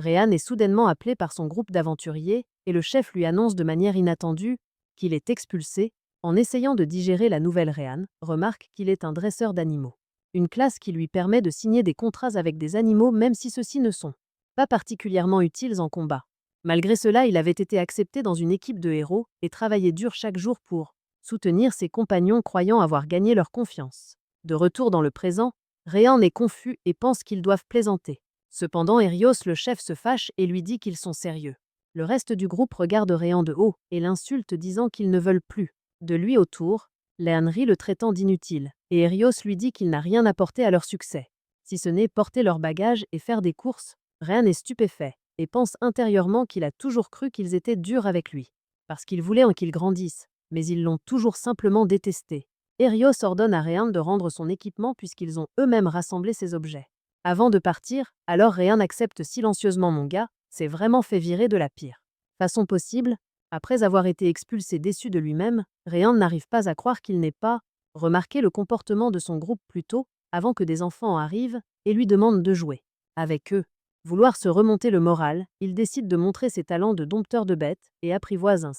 Rhéan est soudainement appelé par son groupe d'aventuriers et le chef lui annonce de manière inattendue qu'il est expulsé. En essayant de digérer la nouvelle, Rhéan remarque qu'il est un dresseur d'animaux. Une classe qui lui permet de signer des contrats avec des animaux même si ceux-ci ne sont pas particulièrement utiles en combat. Malgré cela, il avait été accepté dans une équipe de héros et travaillait dur chaque jour pour soutenir ses compagnons croyant avoir gagné leur confiance. De retour dans le présent, Rhéan est confus et pense qu'ils doivent plaisanter. Cependant, Hérios le chef se fâche et lui dit qu'ils sont sérieux. Le reste du groupe regarde Rhéan de haut et l'insulte disant qu'ils ne veulent plus de lui autour, Léan rit le traitant d'inutile, et Hérios lui dit qu'il n'a rien apporté à leur succès. Si ce n'est porter leurs bagages et faire des courses, Rhéan est stupéfait et pense intérieurement qu'il a toujours cru qu'ils étaient durs avec lui, parce qu'il voulait qu'ils grandissent, mais ils l'ont toujours simplement détesté. Hérios ordonne à Rhéan de rendre son équipement puisqu'ils ont eux-mêmes rassemblé ses objets. Avant de partir, alors Rhéan accepte silencieusement mon gars, s'est vraiment fait virer de la pire façon possible. Après avoir été expulsé déçu de lui-même, Rhéan n'arrive pas à croire qu'il n'ait pas remarqué le comportement de son groupe plus tôt, avant que des enfants arrivent et lui demandent de jouer avec eux. Vouloir se remonter le moral, il décide de montrer ses talents de dompteur de bêtes et apprivoise un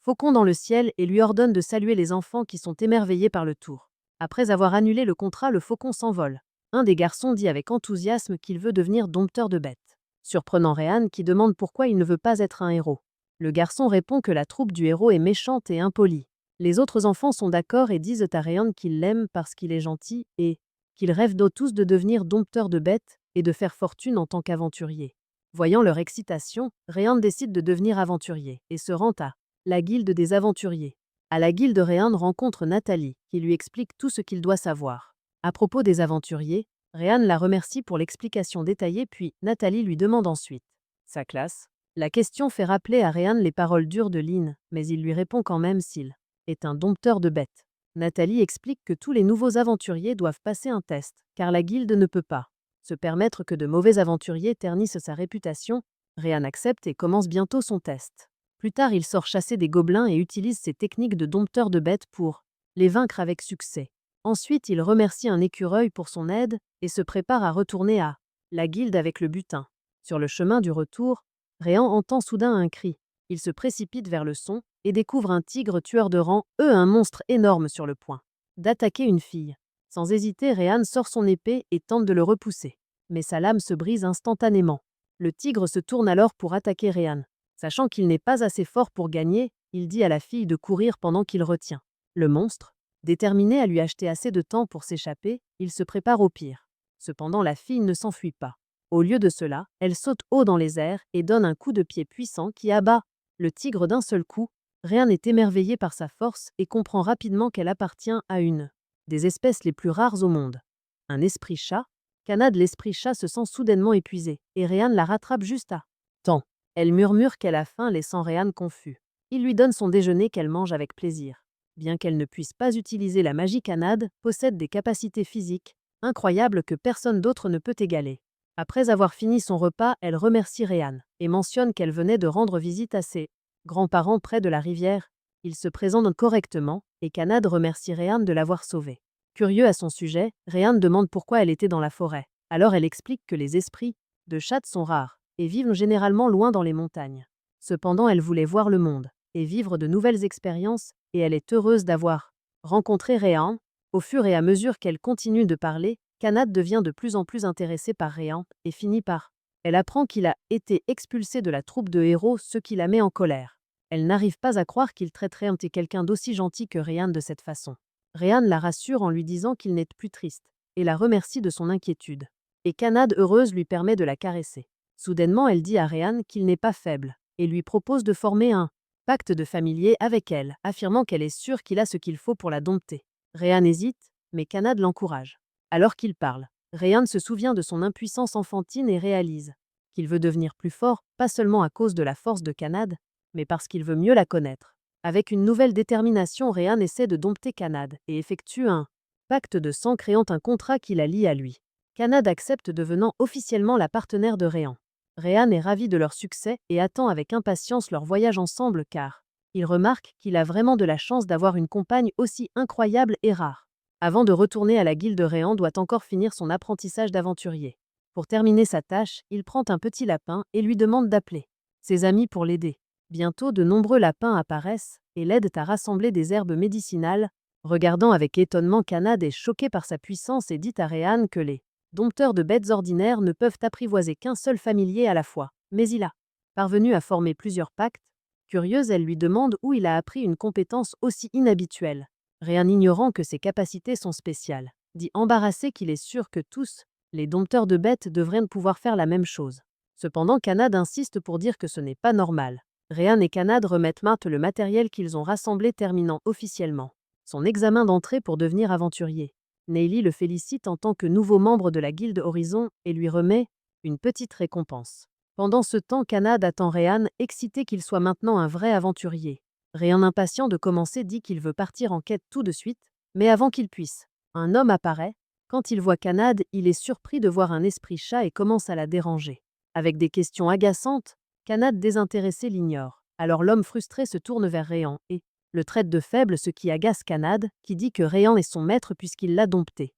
faucon dans le ciel et lui ordonne de saluer les enfants qui sont émerveillés par le tour. Après avoir annulé le contrat, le faucon s'envole. Un des garçons dit avec enthousiasme qu'il veut devenir dompteur de bêtes, surprenant Rhéan qui demande pourquoi il ne veut pas être un héros. Le garçon répond que la troupe du héros est méchante et impolie. Les autres enfants sont d'accord et disent à Rhéan qu'ils l'aiment parce qu'il est gentil et qu'ils rêvent d'eux tous de devenir dompteur de bêtes et de faire fortune en tant qu'aventurier. Voyant leur excitation, Rhéan décide de devenir aventurier et se rend à la guilde des aventuriers. À la guilde, Rhéan rencontre Nathalie, qui lui explique tout ce qu'il doit savoir. À propos des aventuriers, Rhéan la remercie pour l'explication détaillée puis Nathalie lui demande ensuite sa classe. La question fait rappeler à Rhéan les paroles dures de Lynn, mais il lui répond quand même s'il est un dompteur de bêtes. Nathalie explique que tous les nouveaux aventuriers doivent passer un test, car la guilde ne peut pas se permettre que de mauvais aventuriers ternissent sa réputation. Rhéan accepte et commence bientôt son test. Plus tard, il sort chasser des gobelins et utilise ses techniques de dompteur de bêtes pour les vaincre avec succès. Ensuite, il remercie un écureuil pour son aide et se prépare à retourner à la guilde avec le butin. Sur le chemin du retour, Rhéan entend soudain un cri. Il se précipite vers le son et découvre un tigre tueur de rang, un monstre énorme sur le point d'attaquer une fille. Sans hésiter, Rhéan sort son épée et tente de le repousser. Mais sa lame se brise instantanément. Le tigre se tourne alors pour attaquer Rhéan. Sachant qu'il n'est pas assez fort pour gagner, il dit à la fille de courir pendant qu'il retient le monstre. Déterminé à lui acheter assez de temps pour s'échapper, il se prépare au pire. Cependant, la fille ne s'enfuit pas. Au lieu de cela, elle saute haut dans les airs et donne un coup de pied puissant qui abat le tigre d'un seul coup. Rhéan est émerveillé par sa force et comprend rapidement qu'elle appartient à une des espèces les plus rares au monde. Un esprit chat. Kanad l'esprit chat se sent soudainement épuisé et Rhéan la rattrape juste à temps. Elle murmure qu'elle a faim, laissant Rhéan confus. Il lui donne son déjeuner qu'elle mange avec plaisir. Bien qu'elle ne puisse pas utiliser la magie, Kanad possède des capacités physiques incroyables que personne d'autre ne peut égaler. Après avoir fini son repas, elle remercie Rhéan et mentionne qu'elle venait de rendre visite à ses grands-parents près de la rivière. Ils se présentent correctement et Kanad remercie Rhéan de l'avoir sauvée. Curieux à son sujet, Rhéan demande pourquoi elle était dans la forêt. Alors elle explique que les esprits de chatte sont rares et vivent généralement loin dans les montagnes. Cependant, elle voulait voir le monde et vivre de nouvelles expériences et elle est heureuse d'avoir rencontré Rhéan. Au fur et à mesure qu'elle continue de parler, Kanad devient de plus en plus intéressée par Rhéan et finit par elle apprend qu'il a été expulsé de la troupe de héros, ce qui la met en colère. Elle n'arrive pas à croire qu'il traiterait quelqu'un d'aussi gentil que Rhéan de cette façon. Rhéan la rassure en lui disant qu'il n'est plus triste et la remercie de son inquiétude. Et Kanad, heureuse, lui permet de la caresser. Soudainement, elle dit à Rhéan qu'il n'est pas faible et lui propose de former un pacte de familier avec elle, affirmant qu'elle est sûre qu'il a ce qu'il faut pour la dompter. Rhéan hésite, mais Kanad l'encourage. Alors qu'il parle, Rhéan se souvient de son impuissance enfantine et réalise qu'il veut devenir plus fort, pas seulement à cause de la force de Kanad, mais parce qu'il veut mieux la connaître. Avec une nouvelle détermination, Rhéan essaie de dompter Kanad et effectue un pacte de sang créant un contrat qui la lie à lui. Kanad accepte, devenant officiellement la partenaire de Rhéan. Rhéan est ravi de leur succès et attend avec impatience leur voyage ensemble car il remarque qu'il a vraiment de la chance d'avoir une compagne aussi incroyable et rare. Avant de retourner à la guilde, Rhéan doit encore finir son apprentissage d'aventurier. Pour terminer sa tâche, il prend un petit lapin et lui demande d'appeler ses amis pour l'aider. Bientôt, de nombreux lapins apparaissent et l'aident à rassembler des herbes médicinales. Regardant avec étonnement, Kanad est choqué par sa puissance et dit à Rhéan que les dompteurs de bêtes ordinaires ne peuvent apprivoiser qu'un seul familier à la fois. Mais il a parvenu à former plusieurs pactes. Curieuse, elle lui demande où il a appris une compétence aussi inhabituelle. Rhéan, ignorant que ses capacités sont spéciales, dit embarrassé qu'il est sûr que tous les dompteurs de bêtes devraient pouvoir faire la même chose. Cependant, Kanad insiste pour dire que ce n'est pas normal. Rhéan et Kanad remettent maintes le matériel qu'ils ont rassemblé, terminant officiellement son examen d'entrée pour devenir aventurier. Neyli le félicite en tant que nouveau membre de la Guilde Horizon et lui remet une petite récompense. Pendant ce temps, Kanad attend Rhéan, excité qu'il soit maintenant un vrai aventurier. Rhéan, impatient de commencer, dit qu'il veut partir en quête tout de suite, mais avant qu'il puisse, un homme apparaît. Quand il voit Kanad, il est surpris de voir un esprit chat et commence à la déranger. Avec des questions agaçantes, Kanad désintéressé l'ignore. Alors l'homme frustré se tourne vers Rhéan et le traite de faible, ce qui agace Kanad, qui dit que Rhéan est son maître puisqu'il l'a dompté.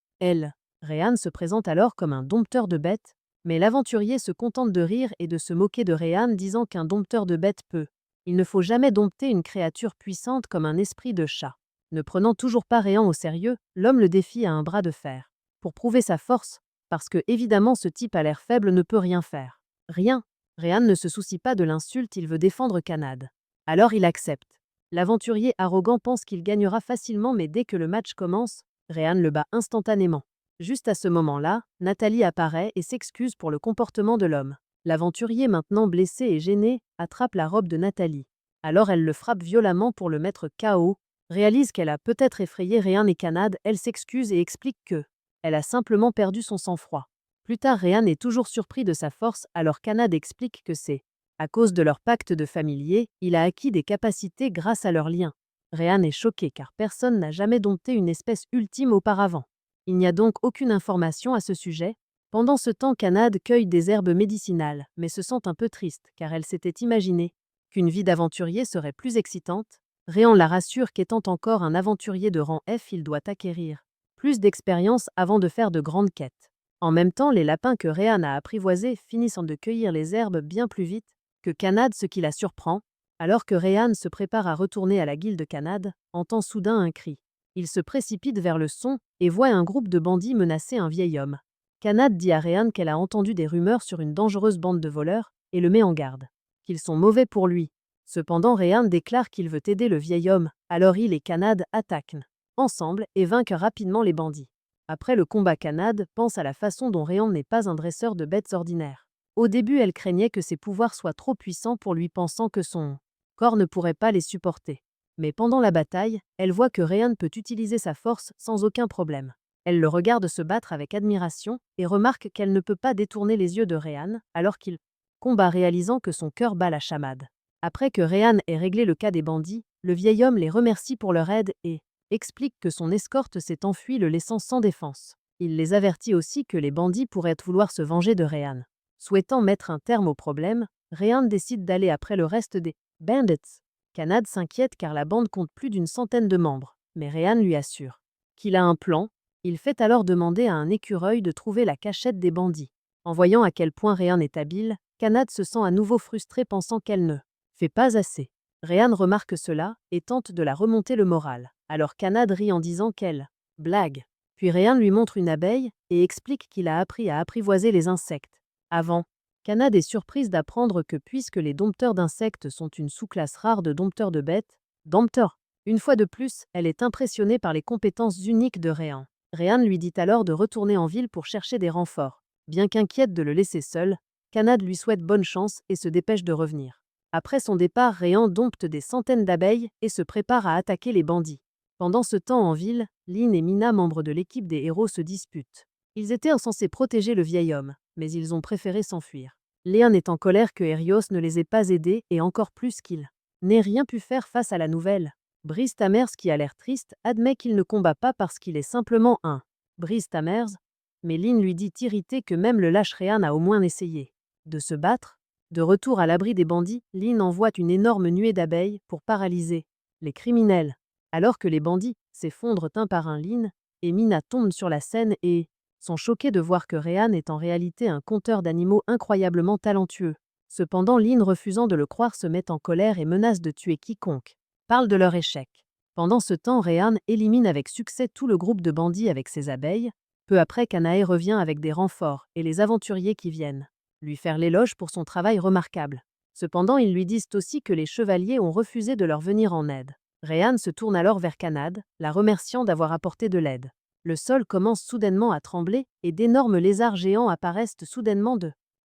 Rhéan se présente alors comme un dompteur de bêtes, mais l'aventurier se contente de rire et de se moquer de Rhéan, disant qu'un dompteur de bêtes peut. Il ne faut jamais dompter une créature puissante comme un esprit de chat. Ne prenant toujours pas Rhéan au sérieux, l'homme le défie à un bras de fer. Pour prouver sa force, parce que évidemment ce type à l'air faible ne peut rien faire. Rien. Rhéan ne se soucie pas de l'insulte, il veut défendre Kanad. Alors il accepte. L'aventurier arrogant pense qu'il gagnera facilement, mais dès que le match commence, Rhéan le bat instantanément. Juste à ce moment-là, Nathalie apparaît et s'excuse pour le comportement de l'homme. L'aventurier, maintenant blessé et gêné, attrape la robe de Nathalie. Alors elle le frappe violemment pour le mettre KO, réalise qu'elle a peut-être effrayé Rhéan et Kanad, elle s'excuse et explique que elle a simplement perdu son sang-froid. Plus tard, Rhéan est toujours surpris de sa force, alors Kanad explique que c'est à cause de leur pacte de familier, il a acquis des capacités grâce à leurs liens. Rhéan est choqué car personne n'a jamais dompté une espèce ultime auparavant. Il n'y a donc aucune information à ce sujet. Pendant ce temps, Kanad cueille des herbes médicinales, mais se sent un peu triste car elle s'était imaginé qu'une vie d'aventurier serait plus excitante. Rhéan la rassure qu'étant encore un aventurier de rang F, il doit acquérir plus d'expérience avant de faire de grandes quêtes. En même temps, les lapins que Rhéan a apprivoisés finissent de cueillir les herbes bien plus vite que Kanad, ce qui la surprend. Alors que Rhéan se prépare à retourner à la guilde, Kanad entend soudain un cri. Il se précipite vers le son et voit un groupe de bandits menacer un vieil homme. Kanad dit à Rhéan qu'elle a entendu des rumeurs sur une dangereuse bande de voleurs et le met en garde, qu'ils sont mauvais pour lui. Cependant, Rhéan déclare qu'il veut aider le vieil homme, alors il et Kanad attaquent ensemble et vainquent rapidement les bandits. Après le combat, Kanad pense à la façon dont Rhéan n'est pas un dresseur de bêtes ordinaire. Au début, elle craignait que ses pouvoirs soient trop puissants pour lui, pensant que son corps ne pourrait pas les supporter. Mais pendant la bataille, elle voit que Rhéan peut utiliser sa force sans aucun problème. Elle le regarde se battre avec admiration et remarque qu'elle ne peut pas détourner les yeux de Rhéan alors qu'il combat, réalisant que son cœur bat la chamade. Après que Rhéan ait réglé le cas des bandits, le vieil homme les remercie pour leur aide et explique que son escorte s'est enfuie, le laissant sans défense. Il les avertit aussi que les bandits pourraient vouloir se venger de Rhéan. Souhaitant mettre un terme au problème, Rhéan décide d'aller après le reste des bandits. Kanad s'inquiète car la bande compte plus d'une centaine de membres, mais Rhéan lui assure qu'il a un plan. Il fait alors demander à un écureuil de trouver la cachette des bandits. En voyant à quel point Rhéan est habile, Kanad se sent à nouveau frustré, pensant qu'elle ne fait pas assez. Rhéan remarque cela et tente de la remonter le moral. Alors Kanad rit en disant qu'elle blague. Puis Rhéan lui montre une abeille et explique qu'il a appris à apprivoiser les insectes. Avant, Kanad est surprise d'apprendre que puisque les dompteurs d'insectes sont une sous-classe rare de dompteurs de bêtes, dompteurs. Une fois de plus, elle est impressionnée par les compétences uniques de Rhéan. Rhéan lui dit alors de retourner en ville pour chercher des renforts. Bien qu'inquiète de le laisser seul, Kanad lui souhaite bonne chance et se dépêche de revenir. Après son départ, Rhéan dompte des centaines d'abeilles et se prépare à attaquer les bandits. Pendant ce temps en ville, Lynn et Mina, membres de l'équipe des héros, se disputent. Ils étaient censés protéger le vieil homme, mais ils ont préféré s'enfuir. Léon est en colère que Hérios ne les ait pas aidés et encore plus qu'il n'ait rien pu faire face à la nouvelle. Brice Tamers, qui a l'air triste, admet qu'il ne combat pas parce qu'il est simplement un Brice Tamers, mais Lynn lui dit irrité que même le lâche Rhéan a au moins essayé de se battre. De retour à l'abri des bandits, Lynn envoie une énorme nuée d'abeilles pour paralyser les criminels. Alors que les bandits s'effondrent un par un, Lynn et Mina tombent sur la scène et sont choqués de voir que Rhéan est en réalité un conteur d'animaux incroyablement talentueux. Cependant, Lynn, refusant de le croire, se met en colère et menace de tuer quiconque parle de leur échec. Pendant ce temps, Rhéan élimine avec succès tout le groupe de bandits avec ses abeilles. Peu après, Kanae revient avec des renforts et les aventuriers qui viennent lui faire l'éloge pour son travail remarquable. Cependant, ils lui disent aussi que les chevaliers ont refusé de leur venir en aide. Rhéan se tourne alors vers Kanad, la remerciant d'avoir apporté de l'aide. Le sol commence soudainement à trembler et d'énormes lézards géants apparaissent soudainement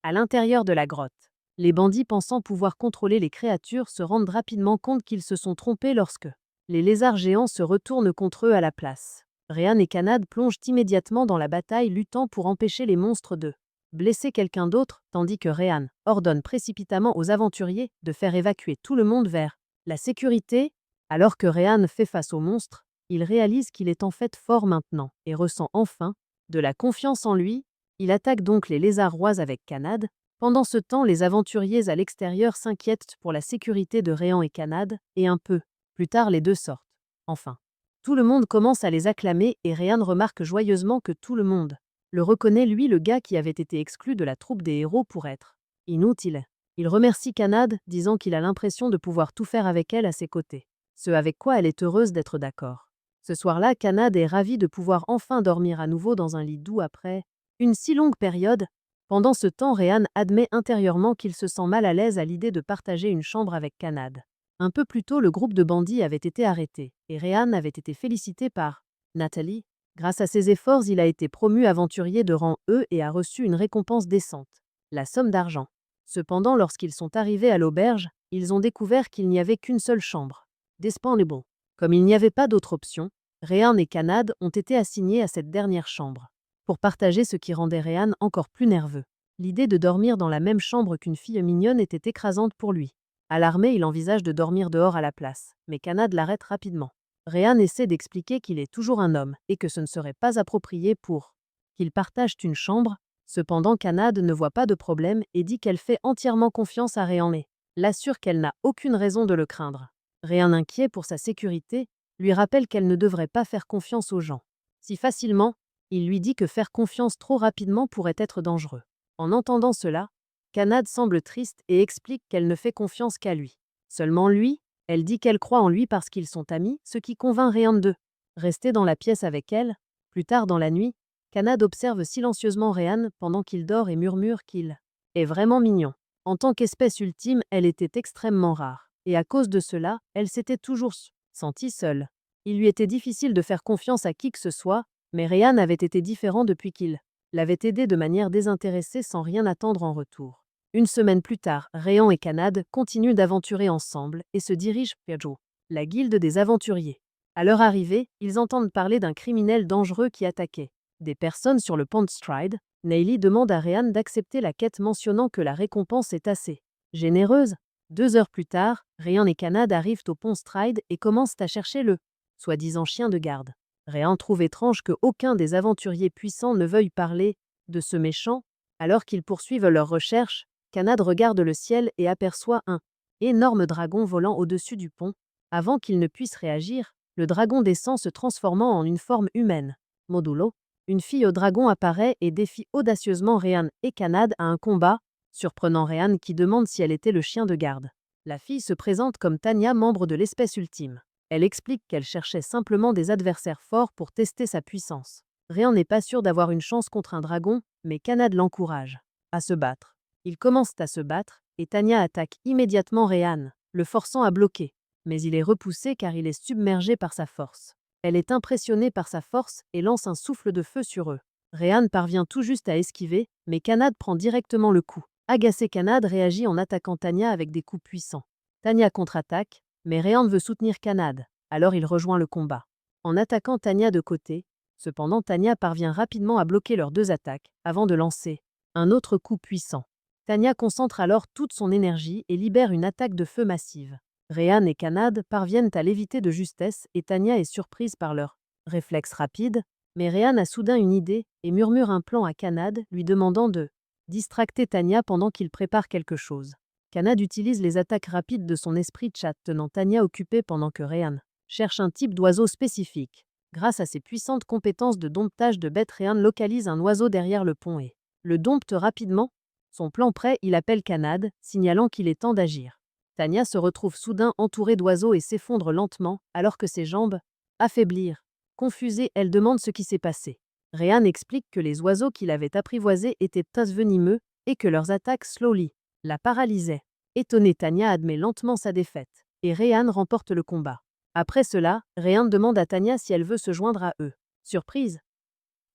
à l'intérieur de la grotte. Les bandits, pensant pouvoir contrôler les créatures, se rendent rapidement compte qu'ils se sont trompés lorsque les lézards géants se retournent contre eux à la place. Rhéan et Kanad plongent immédiatement dans la bataille, luttant pour empêcher les monstres de blesser quelqu'un d'autre, tandis que Rhéan ordonne précipitamment aux aventuriers de faire évacuer tout le monde vers la sécurité. Alors que Rhéan fait face aux monstres, il réalise qu'il est en fait fort maintenant et ressent enfin de la confiance en lui. Il attaque donc les lézards rois avec Kanad. Pendant ce temps, les aventuriers à l'extérieur s'inquiètent pour la sécurité de Rhéan et Kanad, et un peu plus tard les deux sortent. Enfin, tout le monde commence à les acclamer et Rhéan remarque joyeusement que tout le monde le reconnaît, lui, le gars qui avait été exclu de la troupe des héros pour être inutile. Il remercie Kanad, disant qu'il a l'impression de pouvoir tout faire avec elle à ses côtés. Ce avec quoi elle est heureuse d'être d'accord. Ce soir-là, Kanad est ravie de pouvoir enfin dormir à nouveau dans un lit doux après une si longue période. Pendant ce temps, Rhéan admet intérieurement qu'il se sent mal à l'aise à l'idée de partager une chambre avec Kanad. Un peu plus tôt, le groupe de bandits avait été arrêté, et Rhéan avait été félicité par Nathalie. Grâce à ses efforts, il a été promu aventurier de rang E et a reçu une récompense décente, la somme d'argent. Cependant, lorsqu'ils sont arrivés à l'auberge, ils ont découvert qu'il n'y avait qu'une seule chambre, disponible. Comme il n'y avait pas d'autre option, Rhéan et Kanad ont été assignés à cette dernière chambre, pour partager, ce qui rendait Rhéan encore plus nerveux. L'idée de dormir dans la même chambre qu'une fille mignonne était écrasante pour lui. Alarmé, il envisage de dormir dehors à la place, mais Kanad l'arrête rapidement. Rhéan essaie d'expliquer qu'il est toujours un homme et que ce ne serait pas approprié pour qu'ils partagent une chambre. Cependant, Kanad ne voit pas de problème et dit qu'elle fait entièrement confiance à Rhéan et l'assure qu'elle n'a aucune raison de le craindre. Rhéan, inquiet pour sa sécurité, lui rappelle qu'elle ne devrait pas faire confiance aux gens si facilement. Il lui dit que faire confiance trop rapidement pourrait être dangereux. En entendant cela, Kanad semble triste et explique qu'elle ne fait confiance qu'à lui. Seulement lui. Elle dit qu'elle croit en lui parce qu'ils sont amis, ce qui convainc Rhéan de rester dans la pièce avec elle. Plus tard dans la nuit, Kanad observe silencieusement Rhéan pendant qu'il dort et murmure qu'il est vraiment mignon. En tant qu'espèce ultime, elle était extrêmement rare, et à cause de cela, elle s'était toujours sentie seule. Il lui était difficile de faire confiance à qui que ce soit, mais Rhéan avait été différent depuis qu'il l'avait aidé de manière désintéressée sans rien attendre en retour. Une semaine plus tard, Rhéan et Kanad continuent d'aventurer ensemble et se dirigent vers Joe, la guilde des aventuriers. À leur arrivée, ils entendent parler d'un criminel dangereux qui attaquait des personnes sur le pont Stride. Nayli demande à Rhéan d'accepter la quête, mentionnant que la récompense est assez généreuse. 2 heures plus tard, Rhéan et Kanad arrivent au pont Stride et commencent à chercher le soi-disant chien de garde. Rhéan trouve étrange que aucun des aventuriers puissants ne veuille parler de ce méchant. Alors qu'ils poursuivent leurs recherches, Kanad regarde le ciel et aperçoit un énorme dragon volant au-dessus du pont. Avant qu'il ne puisse réagir, le dragon descend, se transformant en une forme humaine. Modulo, une fille au dragon, apparaît et défie audacieusement Rhéan et Kanad à un combat, surprenant Rhéan qui demande si elle était le chien de garde. La fille se présente comme Tanya, membre de l'espèce ultime. Elle explique qu'elle cherchait simplement des adversaires forts pour tester sa puissance. Rhéan n'est pas sûr d'avoir une chance contre un dragon, mais Kanad l'encourage à se battre. Ils commencent à se battre, et Tanya attaque immédiatement Rhéan, le forçant à bloquer. Mais il est repoussé car il est submergé par sa force. Elle est impressionnée par sa force et lance un souffle de feu sur eux. Rhéan parvient tout juste à esquiver, mais Kanad prend directement le coup. Agacé, Kanad réagit en attaquant Tanya avec des coups puissants. Tanya contre-attaque, mais Rhéan veut soutenir Kanad, alors il rejoint le combat. En attaquant Tanya de côté, cependant Tanya parvient rapidement à bloquer leurs 2 attaques, avant de lancer un autre coup puissant. Tanya concentre alors toute son énergie et libère une attaque de feu massive. Rhéan et Kanad parviennent à l'éviter de justesse et Tanya est surprise par leur réflexe rapide, mais Rhéan a soudain une idée et murmure un plan à Kanad, lui demandant de distracter Tanya pendant qu'il prépare quelque chose. Kanad utilise les attaques rapides de son esprit chat, tenant Tanya occupée pendant que Rhéan cherche un type d'oiseau spécifique. Grâce à ses puissantes compétences de domptage de bêtes, Ryan localise un oiseau derrière le pont et le dompte rapidement. Son plan prêt, il appelle Kanad, signalant qu'il est temps d'agir. Tanya se retrouve soudain entourée d'oiseaux et s'effondre lentement, alors que ses jambes affaiblirent. Confusée, elle demande ce qui s'est passé. Ryan explique que les oiseaux qu'il avait apprivoisés étaient tous venimeux et que leurs attaques slowly la paralysaient. Étonnée, Tanya admet lentement sa défaite, et Ryan remporte le combat. Après cela, Ryan demande à Tanya si elle veut se joindre à eux. Surprise,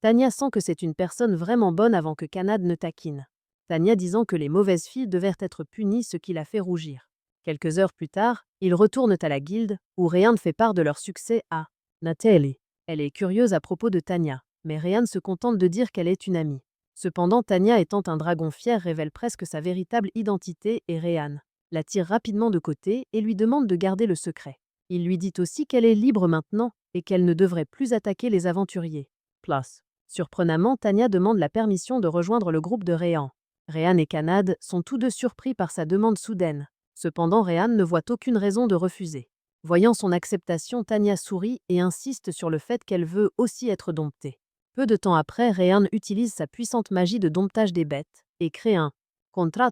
Tanya sent que c'est une personne vraiment bonne avant que Kanad ne taquine. Tanya disant que les mauvaises filles devaient être punies, ce qui la fait rougir. Quelques heures plus tard, ils retournent à la guilde, où Ryan fait part de leur succès à Natalie. Elle est curieuse à propos de Tanya, mais Ryan se contente de dire qu'elle est une amie. Cependant, Tanya étant un dragon fier révèle presque sa véritable identité et Ryan la tire rapidement de côté et lui demande de garder le secret. Il lui dit aussi qu'elle est libre maintenant et qu'elle ne devrait plus attaquer les aventuriers. Plus. Surprenamment, Tanya demande la permission de rejoindre le groupe de Ryan. Ryan et Kanad sont tous deux surpris par sa demande soudaine. Cependant, Ryan ne voit aucune raison de refuser. Voyant son acceptation, Tanya sourit et insiste sur le fait qu'elle veut aussi être domptée. Peu de temps après, Ryan utilise sa puissante magie de domptage des bêtes et crée un contrat.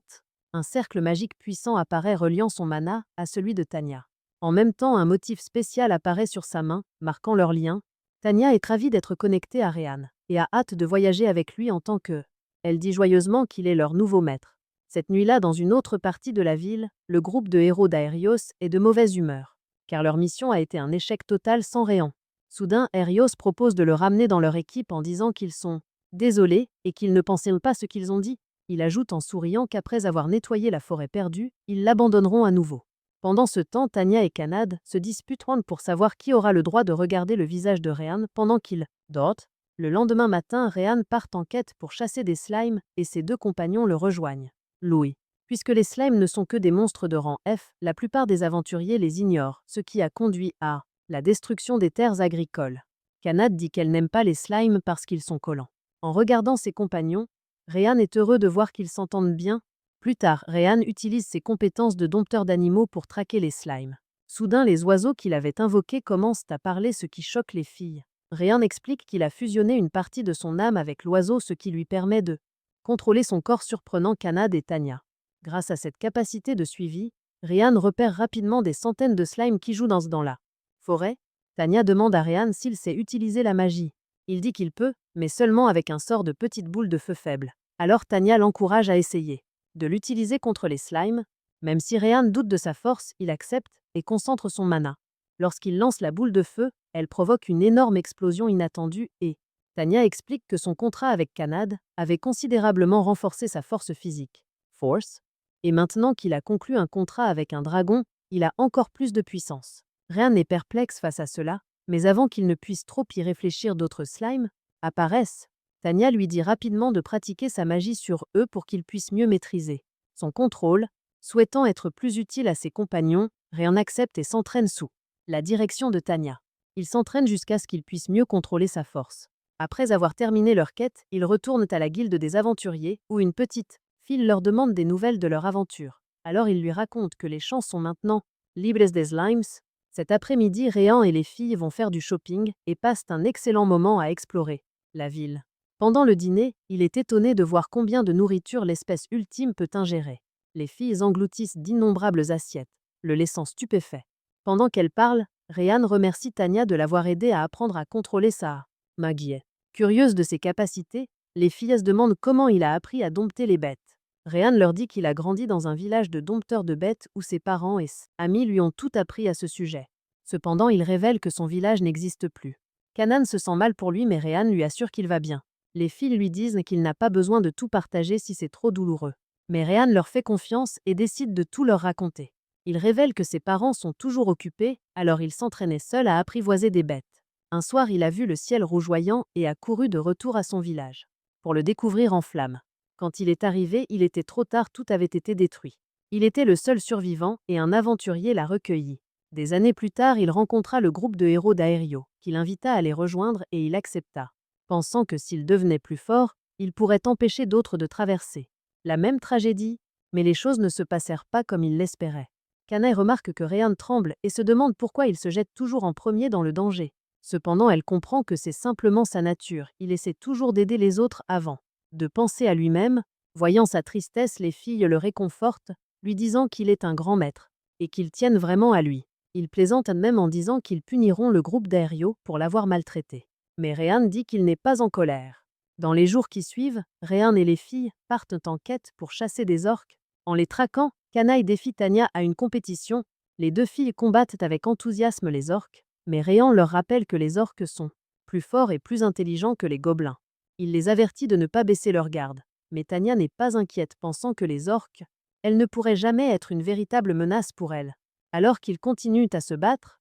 Un cercle magique puissant apparaît reliant son mana à celui de Tanya. En même temps, un motif spécial apparaît sur sa main, marquant leur lien. Tanya est ravie d'être connectée à Ryan et a hâte de voyager avec lui en tant que. Elle dit joyeusement qu'il est leur nouveau maître. Cette nuit-là, dans une autre partie de la ville, le groupe de héros d'Aerios est de mauvaise humeur, car leur mission a été un échec total sans Ryan. Soudain, Aerios propose de le ramener dans leur équipe en disant qu'ils sont désolés et qu'ils ne pensaient pas ce qu'ils ont dit. Il ajoute en souriant qu'après avoir nettoyé la forêt perdue, ils l'abandonneront à nouveau. Pendant ce temps, Tanya et Kanad se disputent pour savoir qui aura le droit de regarder le visage de Ryan pendant qu'il dort. Le lendemain matin, Ryan part en quête pour chasser des slimes et ses deux compagnons le rejoignent. Louis. Puisque les slimes ne sont que des monstres de rang F, la plupart des aventuriers les ignorent, ce qui a conduit à la destruction des terres agricoles. Kanad dit qu'elle n'aime pas les slimes parce qu'ils sont collants. En regardant ses compagnons, Ryan est heureux de voir qu'ils s'entendent bien. Plus tard, Ryan utilise ses compétences de dompteur d'animaux pour traquer les slimes. Soudain, les oiseaux qu'il avait invoqués commencent à parler, ce qui choque les filles. Ryan explique qu'il a fusionné une partie de son âme avec l'oiseau, ce qui lui permet de contrôler son corps, surprenant Kanad et Tanya. Grâce à cette capacité de suivi, Ryan repère rapidement des centaines de slimes qui jouent dans la forêt. Tanya demande à Ryan s'il sait utiliser la magie. Il dit qu'il peut, mais seulement avec un sort de petite boule de feu faible. Alors Tanya l'encourage à essayer de l'utiliser contre les slimes. Même si Ryan doute de sa force, il accepte et concentre son mana. Lorsqu'il lance la boule de feu, elle provoque une énorme explosion inattendue et Tanya explique que son contrat avec Kanad avait considérablement renforcé sa force physique. Force. Et maintenant qu'il a conclu un contrat avec un dragon, il a encore plus de puissance. Ryan n'est perplexe face à cela, mais avant qu'il ne puisse trop y réfléchir, d'autres slimes apparaissent. Tanya lui dit rapidement de pratiquer sa magie sur eux pour qu'il puisse mieux maîtriser son contrôle. Souhaitant être plus utile à ses compagnons, Ryan accepte et s'entraîne sous la direction de Tanya. Il s'entraîne jusqu'à ce qu'il puisse mieux contrôler sa force. Après avoir terminé leur quête, ils retournent à la guilde des aventuriers, où une petite fille leur demande des nouvelles de leur aventure. Alors il lui raconte que les champs sont maintenant libres des slimes. Cet après-midi, Ryan et les filles vont faire du shopping et passent un excellent moment à explorer la ville. Pendant le dîner, il est étonné de voir combien de nourriture l'espèce ultime peut ingérer. Les filles engloutissent d'innombrables assiettes, le laissant stupéfait. Pendant qu'elles parlent, Ryan remercie Tanya de l'avoir aidé à apprendre à contrôler sa magie. Curieuse de ses capacités, les filles se demandent comment il a appris à dompter les bêtes. Ryan leur dit qu'il a grandi dans un village de dompteurs de bêtes où ses parents et amis lui ont tout appris à ce sujet. Cependant, il révèle que son village n'existe plus. Kanan se sent mal pour lui, mais Ryan lui assure qu'il va bien. Les filles lui disent qu'il n'a pas besoin de tout partager si c'est trop douloureux. Mais Ryan leur fait confiance et décide de tout leur raconter. Il révèle que ses parents sont toujours occupés, alors il s'entraînait seul à apprivoiser des bêtes. Un soir, il a vu le ciel rougeoyant et a couru de retour à son village pour le découvrir en flammes. Quand il est arrivé, il était trop tard, tout avait été détruit. Il était le seul survivant et un aventurier l'a recueilli. Des années plus tard, il rencontra le groupe de héros d'Aerio, qui l'invita à les rejoindre et il accepta, pensant que s'il devenait plus fort, il pourrait empêcher d'autres de traverser la même tragédie, mais les choses ne se passèrent pas comme il l'espérait. Kanai remarque que Ryan tremble et se demande pourquoi il se jette toujours en premier dans le danger. Cependant, elle comprend que c'est simplement sa nature. Il essaie toujours d'aider les autres avant de penser à lui-même. Voyant sa tristesse, les filles le réconfortent, lui disant qu'il est un grand maître et qu'ils tiennent vraiment à lui. Ils plaisantent même en disant qu'ils puniront le groupe d'Aerio pour l'avoir maltraité. Mais Rhéan dit qu'il n'est pas en colère. Dans les jours qui suivent, Rhéan et les filles partent en quête pour chasser des orques. En les traquant, Canaille défie Tanya à une compétition. Les deux filles combattent avec enthousiasme les orques, mais Rhéan leur rappelle que les orques sont plus forts et plus intelligents que les gobelins. Il les avertit de ne pas baisser leur garde. Mais Tanya n'est pas inquiète, pensant que les orques, elles ne pourraient jamais être une véritable menace pour elle. Alors qu'ils continuent à se battre,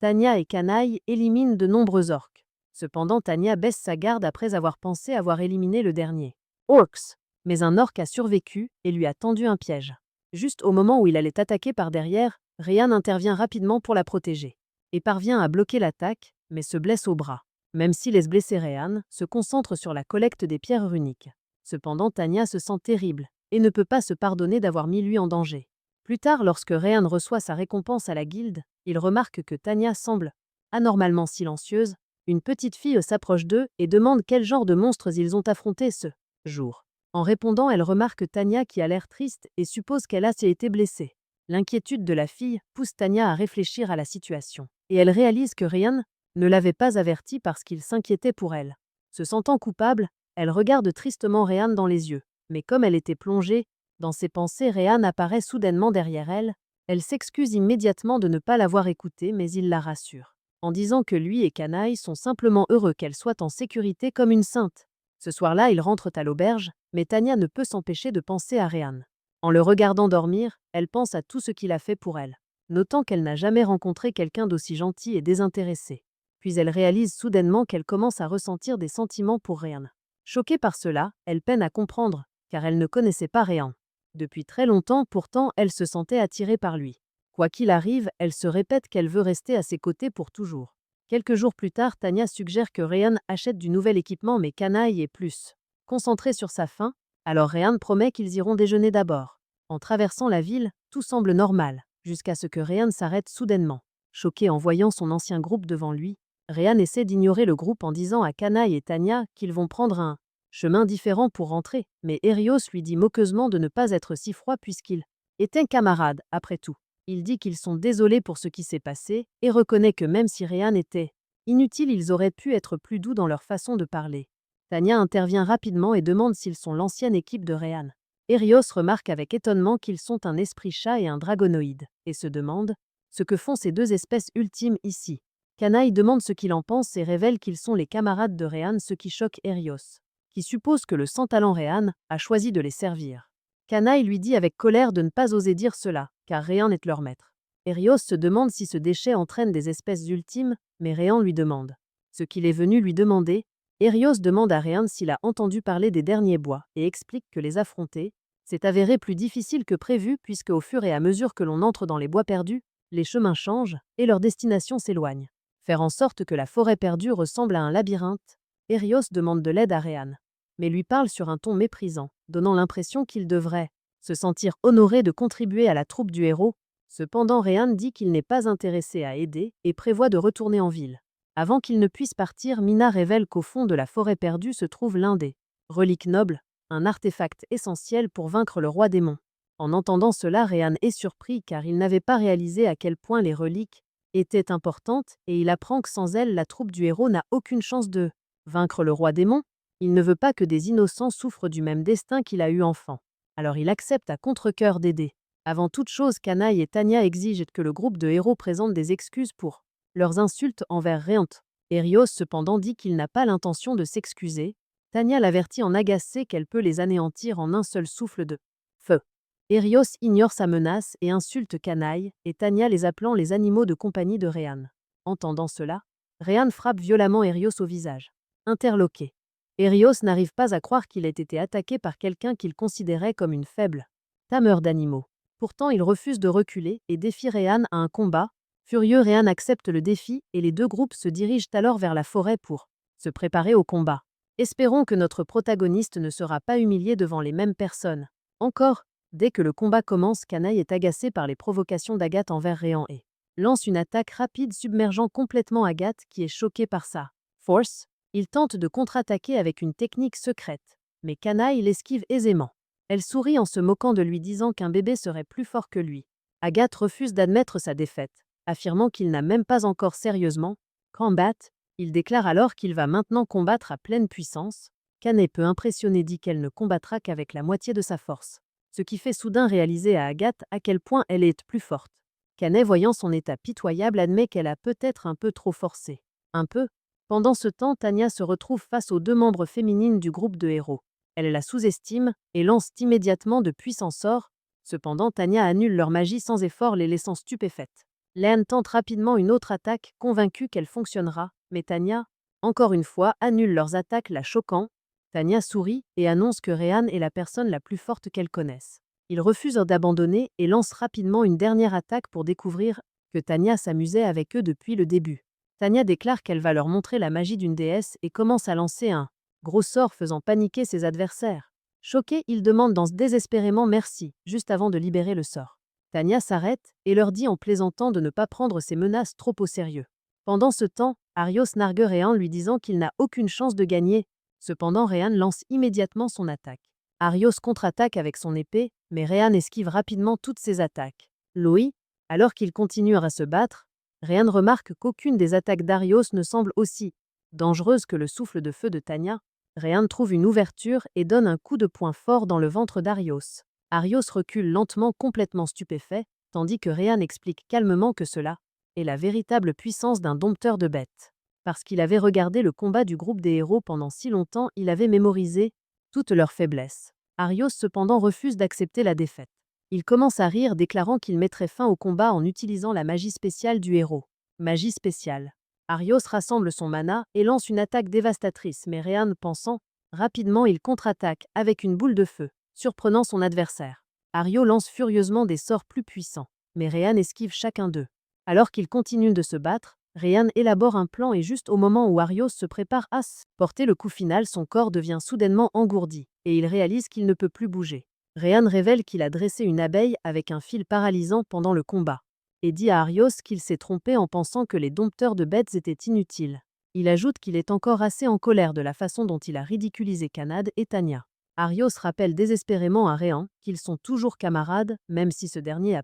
Tanya et Canaille éliminent de nombreux orques. Cependant, Tanya baisse sa garde après avoir pensé avoir éliminé le dernier orcs. Mais un orc a survécu et lui a tendu un piège. Juste au moment où il allait attaquer par derrière, Rhéan intervient rapidement pour la protéger et parvient à bloquer l'attaque, mais se blesse au bras. Même s'il laisse blesser Rhéan, se concentre sur la collecte des pierres runiques. Cependant, Tanya se sent terrible et ne peut pas se pardonner d'avoir mis lui en danger. Plus tard, lorsque Rhéan reçoit sa récompense à la guilde, il remarque que Tanya semble anormalement silencieuse. Une petite fille s'approche d'eux et demande quel genre de monstres ils ont affronté ce jour. En répondant, elle remarque Tanya qui a l'air triste et suppose qu'elle a été blessée. L'inquiétude de la fille pousse Tanya à réfléchir à la situation, et elle réalise que Rhéan ne l'avait pas avertie parce qu'il s'inquiétait pour elle. Se sentant coupable, elle regarde tristement Rhéan dans les yeux, mais comme elle était plongée dans ses pensées, Rhéan apparaît soudainement derrière elle. Elle s'excuse immédiatement de ne pas l'avoir écoutée, mais il la rassure, en disant que lui et Canaille sont simplement heureux qu'elle soit en sécurité comme une sainte. Ce soir-là, ils rentrent à l'auberge, mais Tanya ne peut s'empêcher de penser à Rhéan. En le regardant dormir, elle pense à tout ce qu'il a fait pour elle, notant qu'elle n'a jamais rencontré quelqu'un d'aussi gentil et désintéressé. Puis elle réalise soudainement qu'elle commence à ressentir des sentiments pour Rhéan. Choquée par cela, elle peine à comprendre, car elle ne connaissait pas Rhéan. Depuis très longtemps, pourtant, elle se sentait attirée par lui. Quoi qu'il arrive, elle se répète qu'elle veut rester à ses côtés pour toujours. Quelques jours plus tard, Tanya suggère que Rhéan achète du nouvel équipement, mais Canaille est plus concentrée sur sa faim. Alors Rhéan promet qu'ils iront déjeuner d'abord. En traversant la ville, tout semble normal, jusqu'à ce que Rhéan s'arrête soudainement. Choqué en voyant son ancien groupe devant lui, Rhéan essaie d'ignorer le groupe en disant à Canaille et Tanya qu'ils vont prendre un chemin différent pour rentrer, mais Hérios lui dit moqueusement de ne pas être si froid puisqu'ils étaient camarades, après tout. Il dit qu'ils sont désolés pour ce qui s'est passé et reconnaît que même si Rhéan était inutile, ils auraient pu être plus doux dans leur façon de parler. Tanya intervient rapidement et demande s'ils sont l'ancienne équipe de Rhéan. Hérios remarque avec étonnement qu'ils sont un esprit chat et un dragonoïde, et se demande ce que font ces deux espèces ultimes ici. Canaille demande ce qu'il en pense et révèle qu'ils sont les camarades de Rhéan, ce qui choque Hérios, qui suppose que le sans-talent Rhéan a choisi de les servir. Canaille lui dit avec colère de ne pas oser dire cela, car Rhéan est leur maître. Hérios se demande si ce déchet entraîne des espèces ultimes, mais Rhéan lui demande ce qu'il est venu lui demander. Hérios demande à Rhéan s'il a entendu parler des derniers bois et explique que les affronter s'est avéré plus difficile que prévu puisque au fur et à mesure que l'on entre dans les bois perdus, les chemins changent et leur destination s'éloigne. Faire en sorte que la forêt perdue ressemble à un labyrinthe, Hérios demande de l'aide à Rhéan, mais lui parle sur un ton méprisant, donnant l'impression qu'il devrait se sentir honoré de contribuer à la troupe du héros. Cependant, Rhéan dit qu'il n'est pas intéressé à aider et prévoit de retourner en ville. Avant qu'il ne puisse partir, Mina révèle qu'au fond de la forêt perdue se trouve l'un des reliques nobles, un artefact essentiel pour vaincre le roi démon. En entendant cela, Rhéan est surpris car il n'avait pas réalisé à quel point les reliques étaient importantes et il apprend que sans elles, la troupe du héros n'a aucune chance de vaincre le roi démon. Il ne veut pas que des innocents souffrent du même destin qu'il a eu enfant. Alors il accepte à contre-cœur d'aider. Avant toute chose, Canaille et Tanya exigent que le groupe de héros présente des excuses pour leurs insultes envers Rhéan. Hérios cependant dit qu'il n'a pas l'intention de s'excuser. Tanya l'avertit en agacée qu'elle peut les anéantir en un seul souffle de feu. Hérios ignore sa menace et insulte Canaille et Tanya, les appelant les animaux de compagnie de Rhéan. Entendant cela, Rhéan frappe violemment Hérios au visage. Interloqué, Hérios n'arrive pas à croire qu'il ait été attaqué par quelqu'un qu'il considérait comme une faible tameur d'animaux. Pourtant, il refuse de reculer et défie Rhéan à un combat. Furieux, Rhéan accepte le défi et les deux groupes se dirigent alors vers la forêt pour se préparer au combat. Espérons que notre protagoniste ne sera pas humilié devant les mêmes personnes. Encore, dès que le combat commence, Canaille est agacé par les provocations d'Agathe envers Rhéan et lance une attaque rapide submergeant complètement Agathe qui est choquée par ça. Force, il tente de contre-attaquer avec une technique secrète, mais Canaille l'esquive aisément. Elle sourit en se moquant de lui disant qu'un bébé serait plus fort que lui. Agathe refuse d'admettre sa défaite, affirmant qu'il n'a même pas encore sérieusement combat. Il déclare alors qu'il va maintenant combattre à pleine puissance. Canet, peu impressionnée, dit qu'elle ne combattra qu'avec la moitié de sa force, ce qui fait soudain réaliser à Agathe à quel point elle est plus forte. Canet, voyant son état pitoyable, admet qu'elle a peut-être un peu trop forcé. Un peu. Pendant ce temps, Tanya se retrouve face aux deux membres féminines du groupe de héros. Elle la sous-estime et lance immédiatement de puissants sorts. Cependant, Tanya annule leur magie sans effort, les laissant stupéfaites. Leanne tente rapidement une autre attaque, convaincue qu'elle fonctionnera, mais Tanya, encore une fois, annule leurs attaques, la choquant. Tanya sourit et annonce que Rhéan est la personne la plus forte qu'elle connaisse. Il refuse d'abandonner et lance rapidement une dernière attaque pour découvrir que Tanya s'amusait avec eux depuis le début. Tanya déclare qu'elle va leur montrer la magie d'une déesse et commence à lancer un gros sort faisant paniquer ses adversaires. Choqués, ils demandent désespérément merci, juste avant de libérer le sort. Tanya s'arrête et leur dit en plaisantant de ne pas prendre ses menaces trop au sérieux. Pendant ce temps, Arios nargue Rhéan lui disant qu'il n'a aucune chance de gagner. Cependant, Rhéan lance immédiatement son attaque. Arios contre-attaque avec son épée, mais Rhéan esquive rapidement toutes ses attaques. Louis, alors qu'ils continuent à se battre, Rhéan remarque qu'aucune des attaques d'Arios ne semble aussi dangereuse que le souffle de feu de Tanya. Rhéan trouve une ouverture et donne un coup de poing fort dans le ventre d'Arios. Arios recule lentement, complètement stupéfait, tandis que Rhéan explique calmement que cela est la véritable puissance d'un dompteur de bêtes. Parce qu'il avait regardé le combat du groupe des héros pendant si longtemps, il avait mémorisé toutes leurs faiblesses. Arios cependant refuse d'accepter la défaite. Il commence à rire, déclarant qu'il mettrait fin au combat en utilisant la magie spéciale du héros. Magie spéciale. Arios rassemble son mana et lance une attaque dévastatrice, mais Rhéan pensant, rapidement il contre-attaque avec une boule de feu, surprenant son adversaire. Ario lance furieusement des sorts plus puissants, mais Rhéan esquive chacun d'eux. Alors qu'ils continuent de se battre, Rhéan élabore un plan et juste au moment où Arios se prépare à porter le coup final, son corps devient soudainement engourdi, et il réalise qu'il ne peut plus bouger. Rhéan révèle qu'il a dressé une abeille avec un fil paralysant pendant le combat, et dit à Arios qu'il s'est trompé en pensant que les dompteurs de bêtes étaient inutiles. Il ajoute qu'il est encore assez en colère de la façon dont il a ridiculisé Kanad et Tanya. Arios rappelle désespérément à Rhéan qu'ils sont toujours camarades, même si ce dernier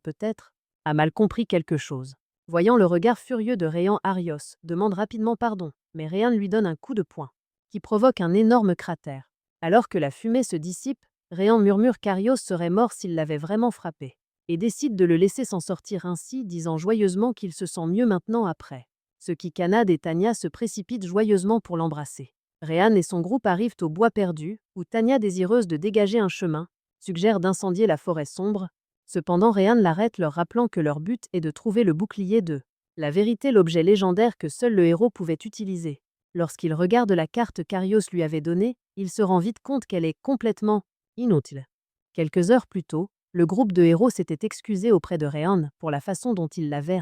a mal compris quelque chose. Voyant le regard furieux de Rhéan, Arios demande rapidement pardon, mais Rhéan lui donne un coup de poing, qui provoque un énorme cratère. Alors que la fumée se dissipe, Rhéan murmure qu'Arios serait mort s'il l'avait vraiment frappé, et décide de le laisser s'en sortir ainsi, disant joyeusement qu'il se sent mieux maintenant après. Ce qui Kanad et Tanya se précipitent joyeusement pour l'embrasser. Rhéan et son groupe arrivent au bois perdu, où Tanya, désireuse de dégager un chemin, suggère d'incendier la forêt sombre. Cependant, Rhéan l'arrête, leur rappelant que leur but est de trouver le bouclier de la vérité, l'objet légendaire que seul le héros pouvait utiliser. Lorsqu'il regarde la carte qu'Arios lui avait donnée, il se rend vite compte qu'elle est complètement inutile. Quelques heures plus tôt, le groupe de héros s'était excusé auprès de Rhéan pour la façon dont il l'avait